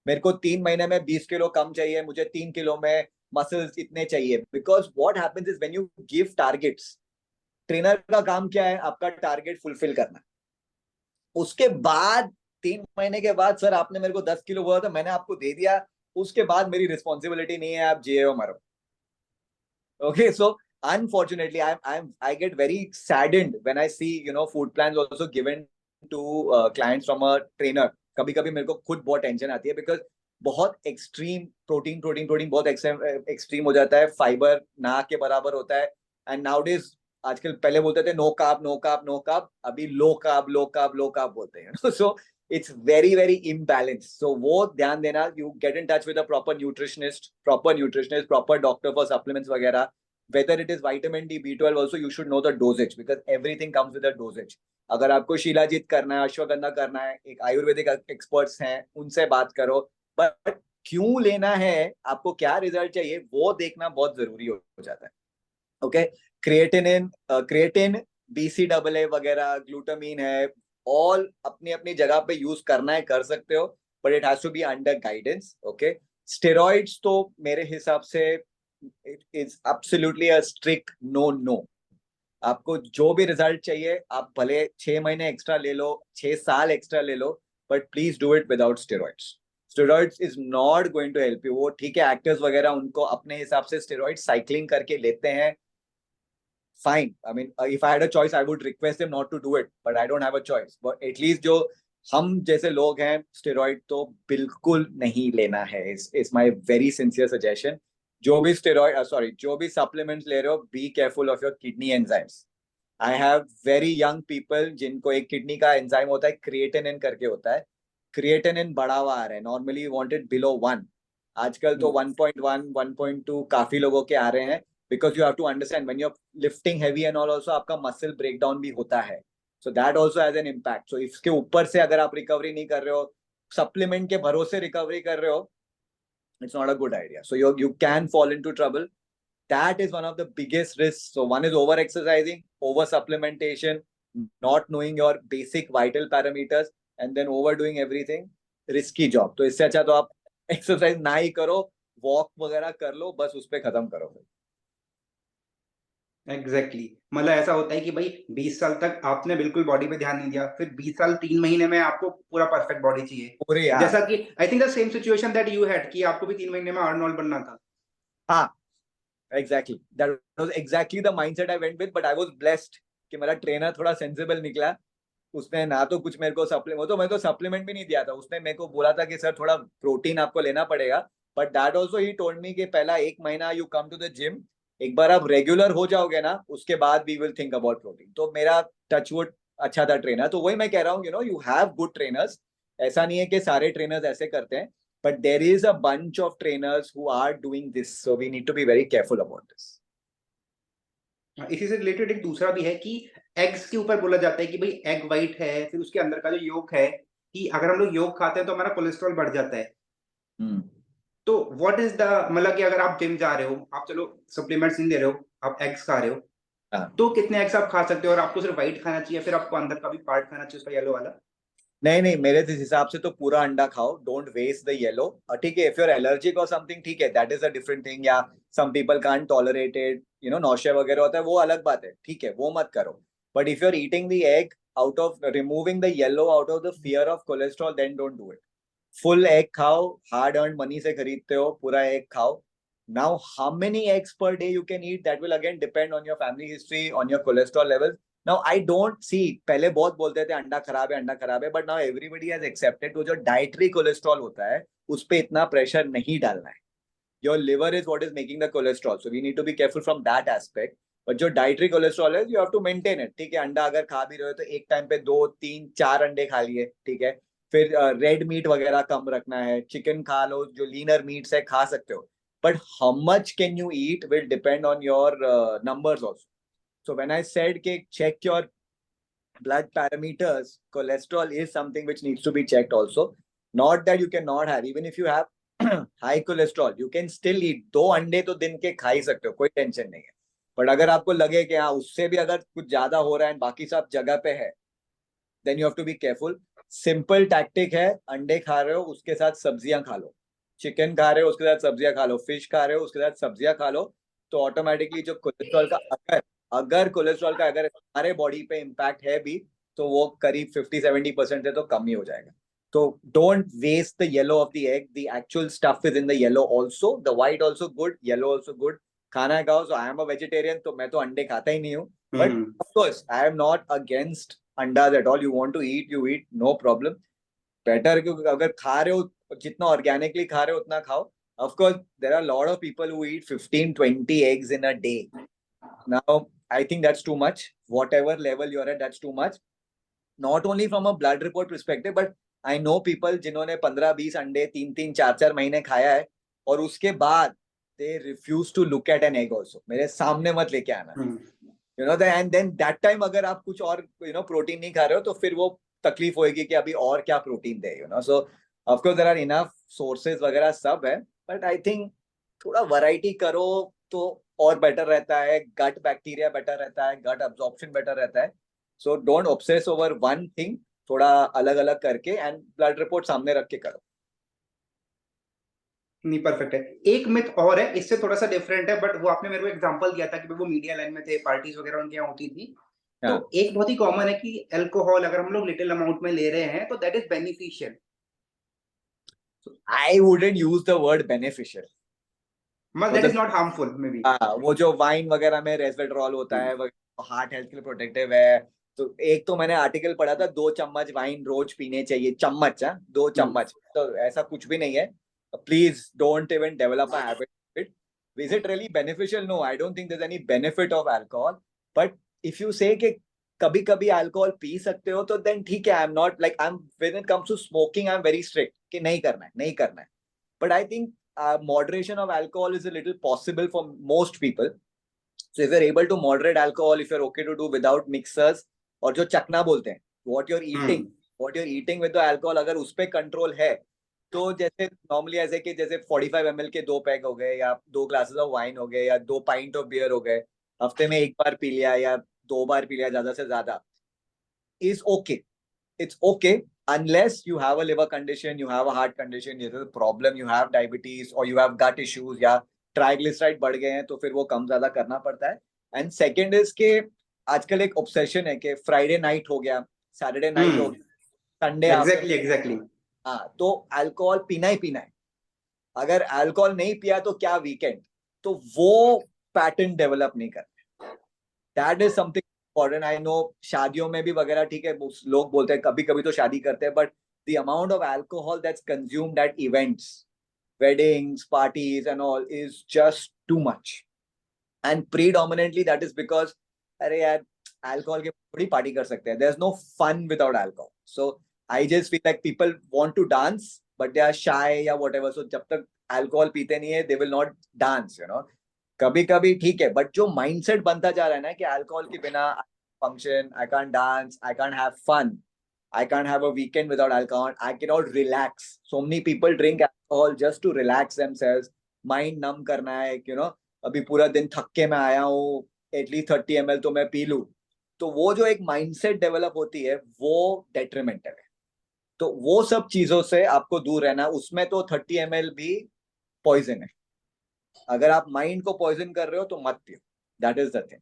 Speaker 1: मेरे को 3 महीने में 20 किलो कम चाहिए, मुझे 3 किलो में मसल्स इतने चाहिए. Because what happens is when you give targets, trainer का काम क्या है, आपका टारगेट फुलफिल करना. उसके बाद 3 महीने के बाद सर आपने मेरे को 10 किलो बोला था, मैंने आपको दे दिया, उसके बाद मेरी रिस्पॉन्सिबिलिटी नहीं है, आप जिए हो मरो. Okay, so unfortunately, I get very saddened when I see food plans also given to clients from a trainer. कभी कभी मेरे को खुद बहुत टेंशन आती है बिकॉज बहुत एक्सट्रीम प्रोटीन बहुत एक्सट्रीम हो जाता है, फाइबर ना के बराबर होता है. एंड नाउडेज आजकल पहले बोलते थे नो कार्ब, अभी लो कार्ब बोलते हैं. सो it's very imbalanced. So वो ध्यान देना, you get in touch with a proper nutritionist, proper doctor for supplements वगैरह. Whether it is vitamin D, B12 also, you should know the dosage because everything comes with a dosage. अगर आपको शिलाजीत करना है, अश्वगंधा करना है, एक आयुर्वेदिक एक्सपर्ट्स हैं, उनसे बात करो. बट क्यों लेना है, आपको क्या रिजल्ट चाहिए, वो देखना बहुत जरूरी हो जाता है. ओके, क्रिएटिन, BCAA वगैरह, ग्लूटामीन है, ऑल अपनी अपनी जगह पे यूज करना है, कर सकते हो, but it has to be under guidance. Okay, steroids तो मेरे हिसाब से it is absolutely a strict no. आपको जो भी रिजल्ट चाहिए, आप भले 6 महीने एक्स्ट्रा ले लो, 6 साल एक्स्ट्रा ले लो, but please do it without steroids. Steroids is not going to help you. वो ठीक है, एक्टर्स वगैरह उनको अपने हिसाब से स्टेरॉइड साइक्लिंग करके लेते हैं, fine. I mean, if I had a choice, I would request them not to do it, but I don't have a choice. But at least जो हम जैसे लोग हैं स्टेरॉइड तो बिल्कुल नहीं लेना है, is my very sincere suggestion. जो भी जो भी सप्लीमेंट्स ले रहे हो, be careful of your kidney enzymes. I have very young people जिनको एक किडनी का एंजाइम होता है, क्रिएटिनिन करके होता है। क्रिएटिनिन बढ़ा हुआ आ रहा है, नॉर्मली वांटेड बिलो 1। आजकल तो 1.1 1.2 काफी लोगों के आ रहे हैं। Because you have to understand when you are lifting heavy and all, also आपका मसल ब्रेकडाउन भी होता है। So that also has an impact. So इसके ऊपर से अगर आप रिकवरी नहीं कर रहे हो, सप्लीमेंट के भरोसे रिकवरी कर रहे हो, it's not a good idea. So you can fall into trouble. That is one of the biggest risks. So one is over exercising, over supplementation, not knowing your basic vital parameters, and then overdoing everything. Risky job. तो इससे अच्छा तो आप exercise ना ही करो, walk वगैरह कर लो, बस उस पर खत्म करो।
Speaker 2: एग्जैक्टली मतलब ऐसा होता है कि भाई 20 साल तक आपने बिल्कुल बॉडी पे ध्यान नहीं दिया, फिर 20 साल 3 महीने में आपको पूरा परफेक्ट बॉडी चाहिए।
Speaker 1: पूरी, हाँ
Speaker 2: जैसा कि I think the same situation that you had कि आपको भी 3 महीने में आर्नोल्ड बनना था।
Speaker 1: हाँ, exactly. That was exactly the mindset I went with, but I was blessed कि मेरा ट्रेनर थोड़ा सेंसिबल निकला। उसने ना तो कुछ मेरे को सप्लीमेंट, वो तो मैं तो सप्लीमेंट भी नहीं दिया था, उसने मेरे को बोला था कि सर थोड़ा प्रोटीन आपको लेना पड़ेगा। But that also he told me कि पहला 1 महीना you come to the gym, एक बार आप रेगुलर हो जाओगे ना, उसके बाद we will think about protein. तो मेरा टचवुड अच्छा था ट्रेनर। तो वही मैं कह रहा हूँ, यू हैव गुड ट्रेनर्स। ऐसा नहीं है कि सारे ट्रेनर्स ऐसे करते हैं, but there is a bunch of trainers who are doing this, so we need to be very careful about this.
Speaker 2: इसी से रिलेटेड एक दूसरा भी है कि एग्स के ऊपर बोला जाता है कि भाई एग वाइट है, फिर उसके अंदर का जो योक है, कि अगर हम लोग योक खाते हैं तो हमारा कोलेस्ट्रॉल बढ़ जाता है। तो व्हाट इज द मतलब कि अगर आप जिम जा रहे हो, आप चलो सप्लीमेंट्स नहीं ले रहे हो, आप एग्स खा रहे हो, तो कितने एग्स आप खा सकते हो? और आपको सिर्फ व्हाइट खाना चाहिए, फिर आपको अंदर का भी पार्ट खाना चाहिए उसका येलो वाला?
Speaker 1: नहीं नहीं, मेरे हिसाब से तो पूरा अंडा खाओ, डोंट वेस्ट द येलो। ठीक है, इफ यू आर एलर्जिक और समथिंग, ठीक है, that is a different thing, या some people can't tolerate it, nausea वगैरह होता है, वो अलग बात है, ठीक है, वो मत करो। But if you are eating the egg out of removing the yellow out of the fear of cholesterol, then don't do it. Full egg खाओ, हार्ड अर्न मनी से खरीदते हो, पूरा एग खाओ। Now how many eggs per day you can eat, that will again depend on your family history, on your cholesterol level. Now I don't see, पहले बहुत बोलते थे अंडा खराब है, अंडा खराब है, but now everybody has accepted वो जो डाइटरी कोलेस्ट्रॉल होता है, उस पे इतना प्रेशर नहीं डालना है। Your liver is what is making the cholesterol, so we need to be careful from that aspect. But जो डाइटरी कोलेस्ट्रॉल है, you have to maintain it. ठीक है, अंडा अगर खा भी रहे हो तो एक टाइम पे 2 3 4 अंडे खा लिए, ठीक है। फिर रेड मीट वगैरह कम रखना है, चिकन खा लो, जो लीनर मीट्स है खा सकते हो, but how much can you eat will depend on your numbers also. So when I said कि check your blood parameters, cholesterol is something which needs to be checked also. Not that you cannot have, even if you have high cholesterol, you can still eat। 2 अंडे तो दिन के खा ही सकते हो, कोई tension नहीं है। बट अगर आपको लगे कि हाँ उससे भी अगर कुछ ज्यादा हो रहा है बाकी सब जगह पे है, then you have to be careful. Simple tactic है, अंडे खा रहे हो उसके साथ सब्जियां खा लो, चिकन खा रहे हो उसके साथ सब्जियां खा लो, फिश खा रहे हो उसके साथ सब्जियां खा लो। तो ऑटोमेटिकली जो कोलेस्ट्रॉल का अगर कोलेस्ट्रॉल का अगर हमारे बॉडी पे इम्पैक्ट है भी, तो वो करीब 50-70% से तो कम ही हो जाएगा। तो don't waste the yellow of the egg, the actual stuff is in the yellow also, the white also good, yellow also good. खाना है खाओ। सो आई एम अ वेजिटेरियन, तो मैं तो अंडे खाता ही नहीं हूँ। But of course I am not against अंडाज at all. You want to eat, you eat, no problem. Better, क्योंकि अगर खा रहे हो जितना ऑर्गेनिकली खा रहे हो उतना खाओ। Of course there are lot of people who eat 15-20 eggs in a day. Now I think that's too much, whatever level you're at, that's too much, not only from a blood report perspective, but I know people जिन्होंने 15-20 अंडे 3-3 4-4 महीने खाया है, और उसके बाद they refuse to look at an egg also। मेरे सामने मत लेके आना, एंड देन दैट टाइम अगर आप कुछ और प्रोटीन नहीं खा रहे हो, तो फिर वो तकलीफ होगी कि अभी और क्या प्रोटीन दे। So of course there are enough sources वगैरह सब है, बट आई थिंक थोड़ा वैरायटी करो तो और बेटर रहता है। गट बैक्टीरिया बेटर रहता है, गट अब्जॉर्प्शन बेटर रहता है। So don't obsess over one thing, थोड़ा अलग अलग करके एंड ब्लड रिपोर्ट सामने रख के करो।
Speaker 2: नहीं, परफेक्ट है। एक मिथ और है, इससे थोड़ा सा डिफरेंट है, बट वो आपने मेरे को एग्जांपल दिया था कि वो मीडिया लाइन में थे, पार्टीज वगैरह उनके यहाँ होती थी। तो एक बहुत ही कॉमन है कि अल्कोहल अगर हम लोग लिटिल अमाउंट में ले रहे हैं तो that is beneficial.
Speaker 1: I wouldn't use the word beneficial,
Speaker 2: मतलब that is not harmful maybe.
Speaker 1: वो जो वाइन वगैरह में रेसवेट्रॉल होता है, हार्ट हेल्थ के लिए प्रोटेक्टिव है, तो एक तो मैंने आर्टिकल पढ़ा था 2 चम्मच वाइन रोज पीने चाहिए, चम्मच, हाँ 2 चम्मच, तो ऐसा कुछ भी नहीं है. Please don't even develop a habit. Is it really beneficial? No, I don't think there any benefit of alcohol. But if you say कि कभी कभी अल्कोहल पी सकते हो तो देन ठीक है. I am not like, I am when it comes to smoking I am very strict कि नहीं करना है, नहीं करना है. But I think moderation of alcohol is a little possible for most people. So if you're able to moderate alcohol, if you're okay to do without mixers, और जो चखना बोलते हैं, what you're eating with the alcohol, अगर उस पे control है तो जैसे नॉर्मली ऐसे कि जैसे 45 ml के 2 पैक हो गए, या 2 ग्लासेस ऑफ वाइन हो गए, या 2 पाइंट ऑफ बियर हो गए, हफ्ते में एक बार पी लिया या 2 बार पी लिया ज्यादा से ज्यादा, is okay. It's okay unless you have a liver condition, you have a heart condition, you have a problem, you have diabetes or you have gut issues, या ट्राइग्लिसराइड बढ़ गए हैं तो फिर वो कम ज्यादा करना पड़ता है. एंड सेकेंड इज के आजकल एक ऑब्सेशन है कि फ्राइडे नाइट हो गया, सैटरडे नाइट हो गया, संडे
Speaker 2: एग्जैक्टली.
Speaker 1: हाँ, तो अल्कोहल पीना ही पीना है. अगर अल्कोहल नहीं पिया तो क्या वीकेंड, तो वो पैटर्न डेवलप नहीं करना. That is something important. I know शादियों में भी वगैरह ठीक है, लोग बोलते हैं कभी कभी तो शादी करते हैं, but the amount of alcohol that's consumed at events, weddings, parties and all is just too much. And predominantly that is because अरे यार alcohol के थोड़ी party कर सकते हैं. There's no fun without alcohol. So I just feel like people want to dance but they are shy या whatever. So जब तक alcohol पीते नहीं है they will not dance, you know. कभी कभी ठीक है, but जो mindset बनता जा रहा है ना कि alcohol के बिना function, I can't dance, I can't have fun, I can't have a weekend without alcohol, I cannot relax. So many people drink alcohol just to relax themselves, mind numb करना है, you know. अभी पूरा दिन थक के मैं आया हूँ, एटलीस्ट 30 ml तो मैं पी लूं. तो वो जो एक माइंडसेट डेवलप होती है वो डेट्रीमेंटल है. तो वो सब चीजों से आपको दूर रहना. उसमें तो 30 ml भी पॉइजन है. अगर आप माइंड को पॉइजन कर रहे हो तो मत पियो. That is the thing.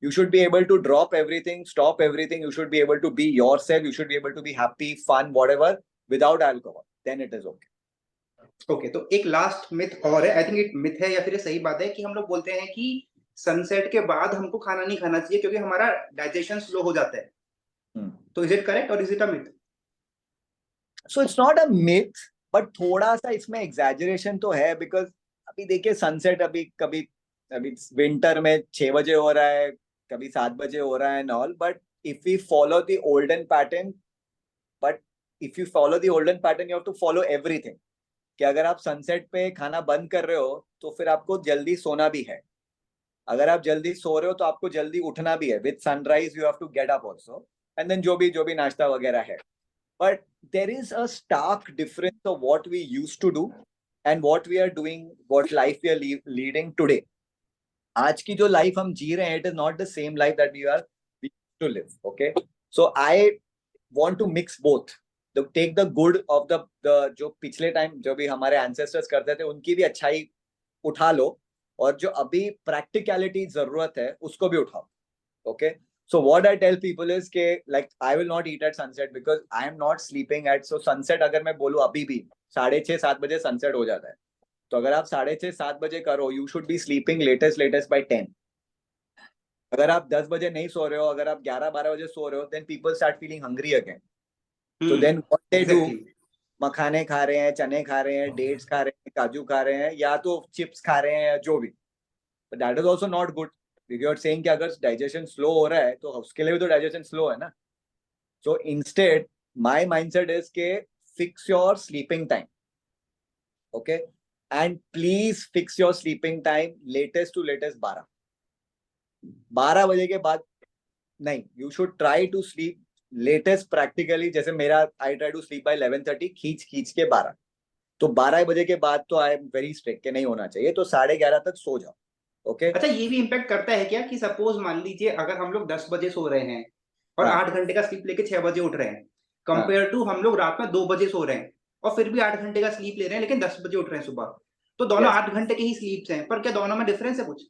Speaker 1: You should be able to drop everything, stop everything. You should be able to be yourself. You should be able to be happy, fun, whatever, without alcohol. Then it is okay.
Speaker 2: Okay, तो एक last myth और है, I think it myth है या फिर ये सही बात है कि हम लोग बोलते हैं कि सनसेट के बाद हमको खाना नहीं खाना चाहिए क्योंकि हमारा डाइजेशन स्लो हो जाता है. तो इज इट करेक्ट और is it a myth?
Speaker 1: So it's not a myth, but थोड़ा सा इसमें exaggeration तो है, because अभी देखिए सनसेट अभी कभी अभी विंटर में 6 बजे हो रहा है, कभी 7 बजे हो रहा है and all. But if we follow the olden pattern, but if you follow the olden pattern, you have to follow everything. कि अगर आप सनसेट पे खाना बंद कर रहे हो तो फिर आपको जल्दी सोना भी है. अगर आप जल्दी सो रहे हो तो आपको जल्दी उठना भी है. With sunrise you have to get up also, and then जो भी नाश्ता वगैरह है. But there is a stark difference of what we used to do and what we are doing, what life we are leading today. आज की जो life हम जी रहे हैं, it is not the same life that we are to live. Okay, so I want to mix both. Take the good of the जो पिछले time जो भी हमारे एंसेस्टर्स करते थे उनकी भी अच्छाई उठा लो, और जो अभी प्रैक्टिकलिटी जरूरत है उसको भी उठाओ. Okay, so what I tell people is के like I will not eat at sunset because I am not sleeping at. So sunset अगर मैं बोलूँ अभी भी 6:30-7 बजे सनसेट हो जाता है, तो अगर आप 6:30-7 बजे करो, you should B sleeping latest by 10. अगर आप 10 बजे नहीं सो रहे हो, अगर आप 11-12 बजे सो रहे हो, then people start feeling hungry again. तो देन व्हाट दे डू, मखाने खा रहे हैं, चने खा रहे हैं, डेट्स खा रहे हैं, काजू खा रहे हैं, या तो चिप्स खा रहे हैं, या जो भी. But that is also not good. You are saying कि अगर डाइजेशन स्लो हो रहा है तो उसके लिए भी तो डाइजेशन स्लो है ना. So instead my mindset is के fix your sleeping time. Okay, and please fix your sleeping time latest to latest 12 बजे के बाद नहीं. You should try to sleep latest practically. जैसे मेरा I try to sleep by 11:30, खींच के 12. तो 12 बजे के बाद तो आई एम वेरी स्ट्रिक्ट के नहीं होना चाहिए, तो 11:30 तक सो जाओ. ओके,
Speaker 2: अच्छा, ये भी इम्पैक्ट करता है क्या कि सपोज मान लीजिए अगर हम लोग 10 बजे सो रहे हैं और
Speaker 1: हाँ.
Speaker 2: 8 घंटे का स्लीप लेके 6 बजे उठ रहे हैं, कंपेयर टू हम लोग रात में 2 बजे सो रहे हैं और फिर भी 8 घंटे का स्लीप ले रहे हैं लेकिन 10 बजे उठ रहे हैं सुबह, तो दोनों 8 घंटे के ही स्लीप्स हैं, पर क्या दोनों में डिफरेंस है कुछ?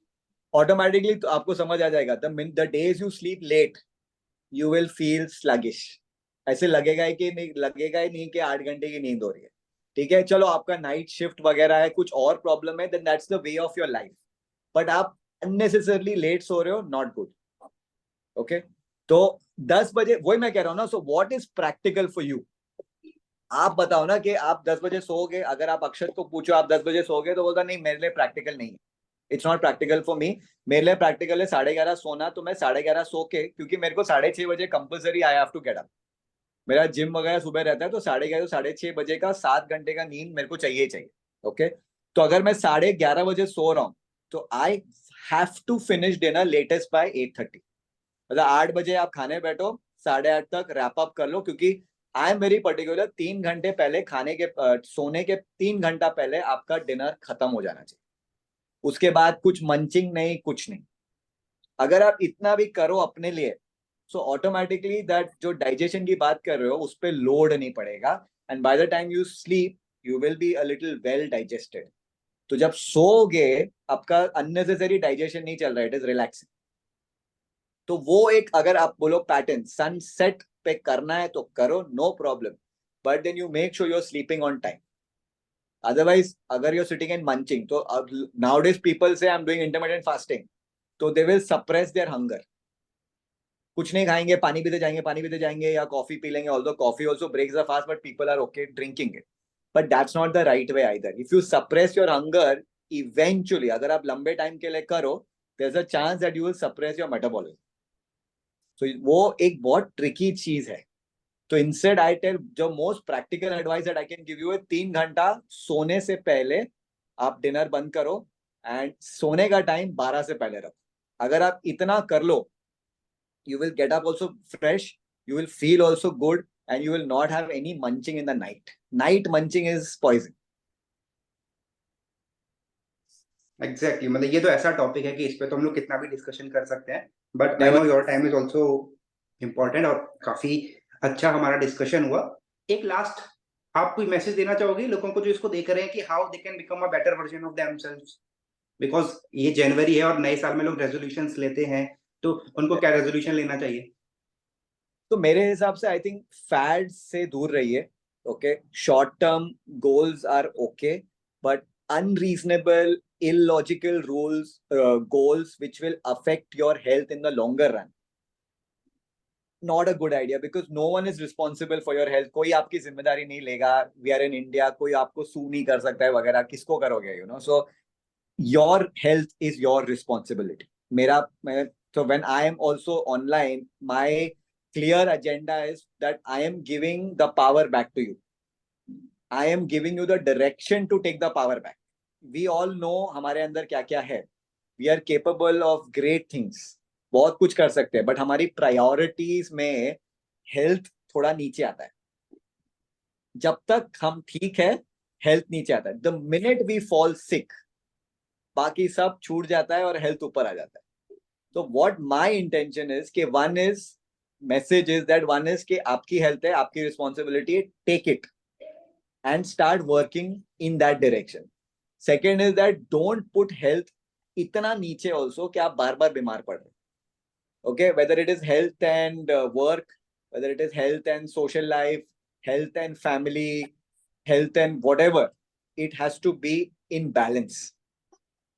Speaker 1: ऑटोमेटिकली तो आपको समझ आ जाएगा. The days you sleep let you will feel sluggish. ऐसे लगेगा ही कि नहीं, लगेगा ही नहीं कि 8 घंटे की नींद हो रही है. ठीक है, चलो आपका नाइट शिफ्ट वगैरह है, कुछ और प्रॉब्लम है, then that's the way of your life. But आप अननेसेसरली लेट सो रहे हो, नॉट गुड. ओके, तो 10 बजे वही मैं कह रहा हूँ ना. सो what is practical for you? आप बताओ ना कि आप 10 बजे सोओगे. अगर आप अक्षत को पूछो आप 10 बजे सोओगे, तो बोलता नहीं मेरे लिए प्रैक्टिकल नहीं है. It's not practical for me. मेरे लिए प्रैक्टिकल है 11:30 सोना. तो मैं 11:30 सो के, क्योंकि मेरे को 6:30 बजे compulsory I have to get up. मेरा जिम वगैरह सुबह रहता है, तो 11:30 6:30 बजे का 7 घंटे का नींद मेरे को चाहिए ही चाहिए. ओके. तो अगर मैं 11:30 बजे सो रहा हूँ, तो I have to finish dinner latest by 8:30. मतलब 8 बजे आप खाने बैठो, 8:30 तक रैप अप कर लो. क्योंकि आई एम वेरी पर्टिकुलर, 3 घंटे पहले खाने के सोने के 3 घंटा पहले आपका डिनर खत्म हो जाना चाहिए. उसके बाद कुछ मंचिंग नहीं, कुछ नहीं. अगर आप इतना भी करो अपने लिए, सो ऑटोमेटिकली दैट जो डाइजेशन की बात कर रहे हो उस पर लोड नहीं पड़ेगा. And by the time you sleep, you will be a little well digested. तो जब सोओगे, आपका अननेसेसरी डाइजेशन नहीं चल रहा है, इट इज रिलैक्सिंग. तो वो एक, अगर आप बोलो पैटर्न सनसेट पे करना है तो करो, no problem. But then you make sure you are sleeping on time. Otherwise अगर you are sitting and munching, तो nowadays people say I am doing intermittent fasting, तो they will suppress their hunger. कुछ नहीं खाएंगे, पानी पीते जाएंगे, पानी पीते जाएंगे, या कॉफी पी लेंगे. Although coffee also breaks the fast, but people are okay drinking it. But that's not the right way either. If you suppress your hunger, eventually अगर आप लंबे टाइम के लिए करो, there is a chance that you will suppress your metabolism. तो वो एक बहुत ट्रिकी चीज है. तो इंस्टेड आई टेल, जो most practical advice that I can give you है, 3 घंटा सोने से पहले आप डिनर बंद करो. एंड सोने का टाइम 12 से पहले रखो. अगर आप इतना कर लो, you will get up also fresh, you will feel also good, and you will not have any munching in the night. Night munching is poison.
Speaker 2: Exactly मतलब ये तो ऐसा टॉपिक है कि इस पे तो हम लोग कितना भी डिस्कशन कर सकते हैं, but I
Speaker 1: Never.
Speaker 2: Know your time is also important और काफी अच्छा हमारा डिस्कशन हुआ. एक लास्ट आप कोई मैसेज देना चाहोगे लोगों को जो इसको देख रहे हैं कि how they can become a better version of themselves, because ये जनवरी है और नए साल में लोग रेजोल्यूशंस लेते हैं, तो उनको क्या रेजोल्यूशन लेना चाहिए?
Speaker 1: तो मेरे हिसाब से आई थिंक फैड से दूर रहिए. Okay. Short term goals are okay, but unreasonable, illogical rules, goals which will affect your health in the longer run, not a good idea, because no one is responsible for your health. कोई आपकी जिम्मेदारी नहीं लेगा. We are in India, कोई आपको sue नहीं कर सकता है वगैरह. किसको करोगे, you know? So your health is your responsibility. मेरा मैं so when I am also online, my clear agenda is that I am giving the power back to you. I am giving you the direction to take the power back. We all know हमारे अंदर क्या क्या है. We are capable of great things. बहुत कुछ कर सकते हैं, बट हमारी प्रायोरिटीज में हेल्थ थोड़ा नीचे आता है. जब तक हम ठीक है, हेल्थ नीचे आता है. The minute we fall sick, बाकी सब छूट जाता है और हेल्थ ऊपर आ जाता है. तो व्हाट माय इंटेंशन इज कि one is message is that one is कि आपकी हेल्थ है, आपकी रिस्पॉन्सिबिलिटी है, take it and start working in that direction. Second is that don't put health इतना नीचे ऑल्सो कि आप बार बार बीमार पड़ रहे. Okay. Whether it is health and work, whether it is health and social life, health and family, health and whatever, it has to be in balance.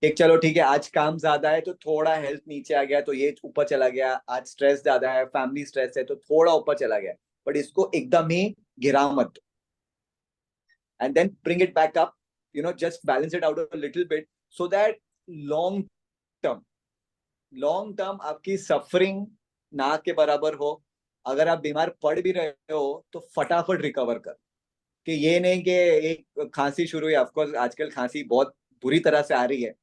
Speaker 1: एक चलो ठीक है, आज काम ज्यादा है तो थोड़ा हेल्थ नीचे आ गया, तो ये ऊपर चला गया. आज स्ट्रेस ज्यादा है, फैमिली स्ट्रेस है, तो थोड़ा ऊपर चला गया. बट इसको एकदम ही गिरा मत. And then bring it back up, you know, just balance it out a little bit, so that long term long term आपकी सफरिंग ना के बराबर हो. अगर आप बीमार पड़ भी रहे हो तो फटाफट रिकवर कर. कि ये नहीं कि एक खांसी शुरू हुई. ऑफकोर्स आजकल खांसी बहुत बुरी तरह से आ रही है.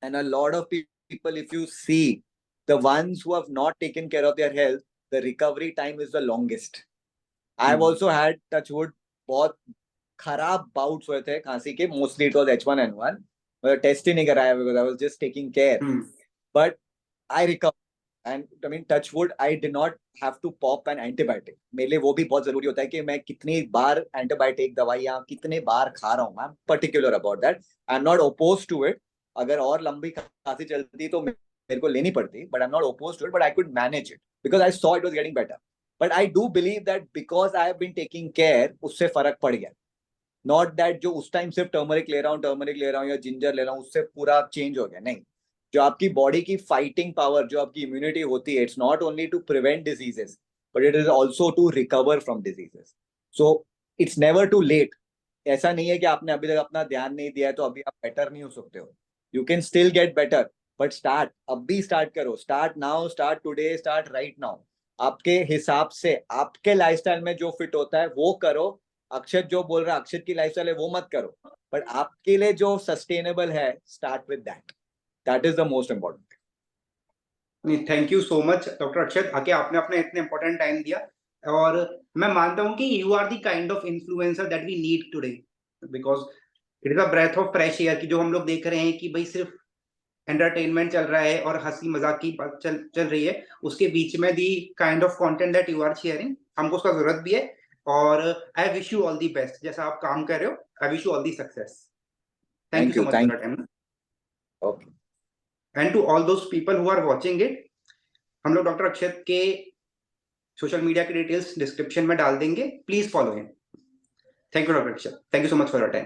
Speaker 1: And a lot of people, if you see, the ones who have not taken care of their health, the recovery time is the longest. I've also had, touch wood, बहुत खराब bouts हुए थे खांसी के. Mostly it was H1N1. Test ही नहीं कराया because I was just taking care. But I recovered. And I mean, touch wood, I did not have to pop an antibiotic. मेरे लिए वो भी बहुत जरूरी होता है कि मैं कितनी बार एंटीबायोटिक दवाइयाँ कितने बार खा रहा हूँ. I am particular about that. I am not oppose to it. अगर और लंबी खांसी चलती तो मेरे को लेनी पड़ती, but I am not oppose to it. But I could manage it because I saw it was getting better. But I do believe that because I have been taking care, उससे फर्क पड़ गया. नॉट दैट जो उस time सिर्फ turmeric ले रहा हूँ या जिंजर ले रहा हूँ उससे पूरा चेंज हो गया. नहीं. जो आपकी बॉडी की फाइटिंग पावर, जो आपकी इम्यूनिटी होती है, it's not only to prevent diseases but it is also to recover from diseases. So it's never too late. ऐसा नहीं है कि आपने अभी तक अपना ध्यान नहीं दिया है तो अभी आप बेटर नहीं हो सकते हो. You can still get better, but start. अभी स्टार्ट करो. Start now, start today, start right now. आपके हिसाब से आपके लाइफस्टाइल में जो फिट होता है वो करो. अक्षत जो बोल रहा है, अक्षत की लाइफस्टाइल है वो मत करो, बट आपके लिए जो सस्टेनेबल है, start with that. That is the most important.
Speaker 2: Thank you so much doctor Akshat, आके आपने अपना इतने इंपॉर्टेंट टाइम दिया. और मैं मानता हूँ कि you are the kind of influencer that we need today, because it is a breath of fresh air की जो हम लोग देख रहे हैं कि भाई सिर्फ एंटरटेनमेंट चल रहा है और हंसी मजाक की बात चल रही है, उसके बीच में the kind of content that you are sharing, हमको उसका जरूरत भी है. और I wish you all the best. जैसा आप काम कर रहे हो, I wish you all the success. Thank you
Speaker 1: thank
Speaker 2: so
Speaker 1: you.
Speaker 2: Much for
Speaker 1: thank
Speaker 2: your time.
Speaker 1: Okay.
Speaker 2: And to all those people who are watching it, हम लोग doctor Akshat के social media की डिटेल्स डिस्क्रिप्शन में डाल देंगे. Please follow him. Thank you doctor Akshat. Thank you so much for your time.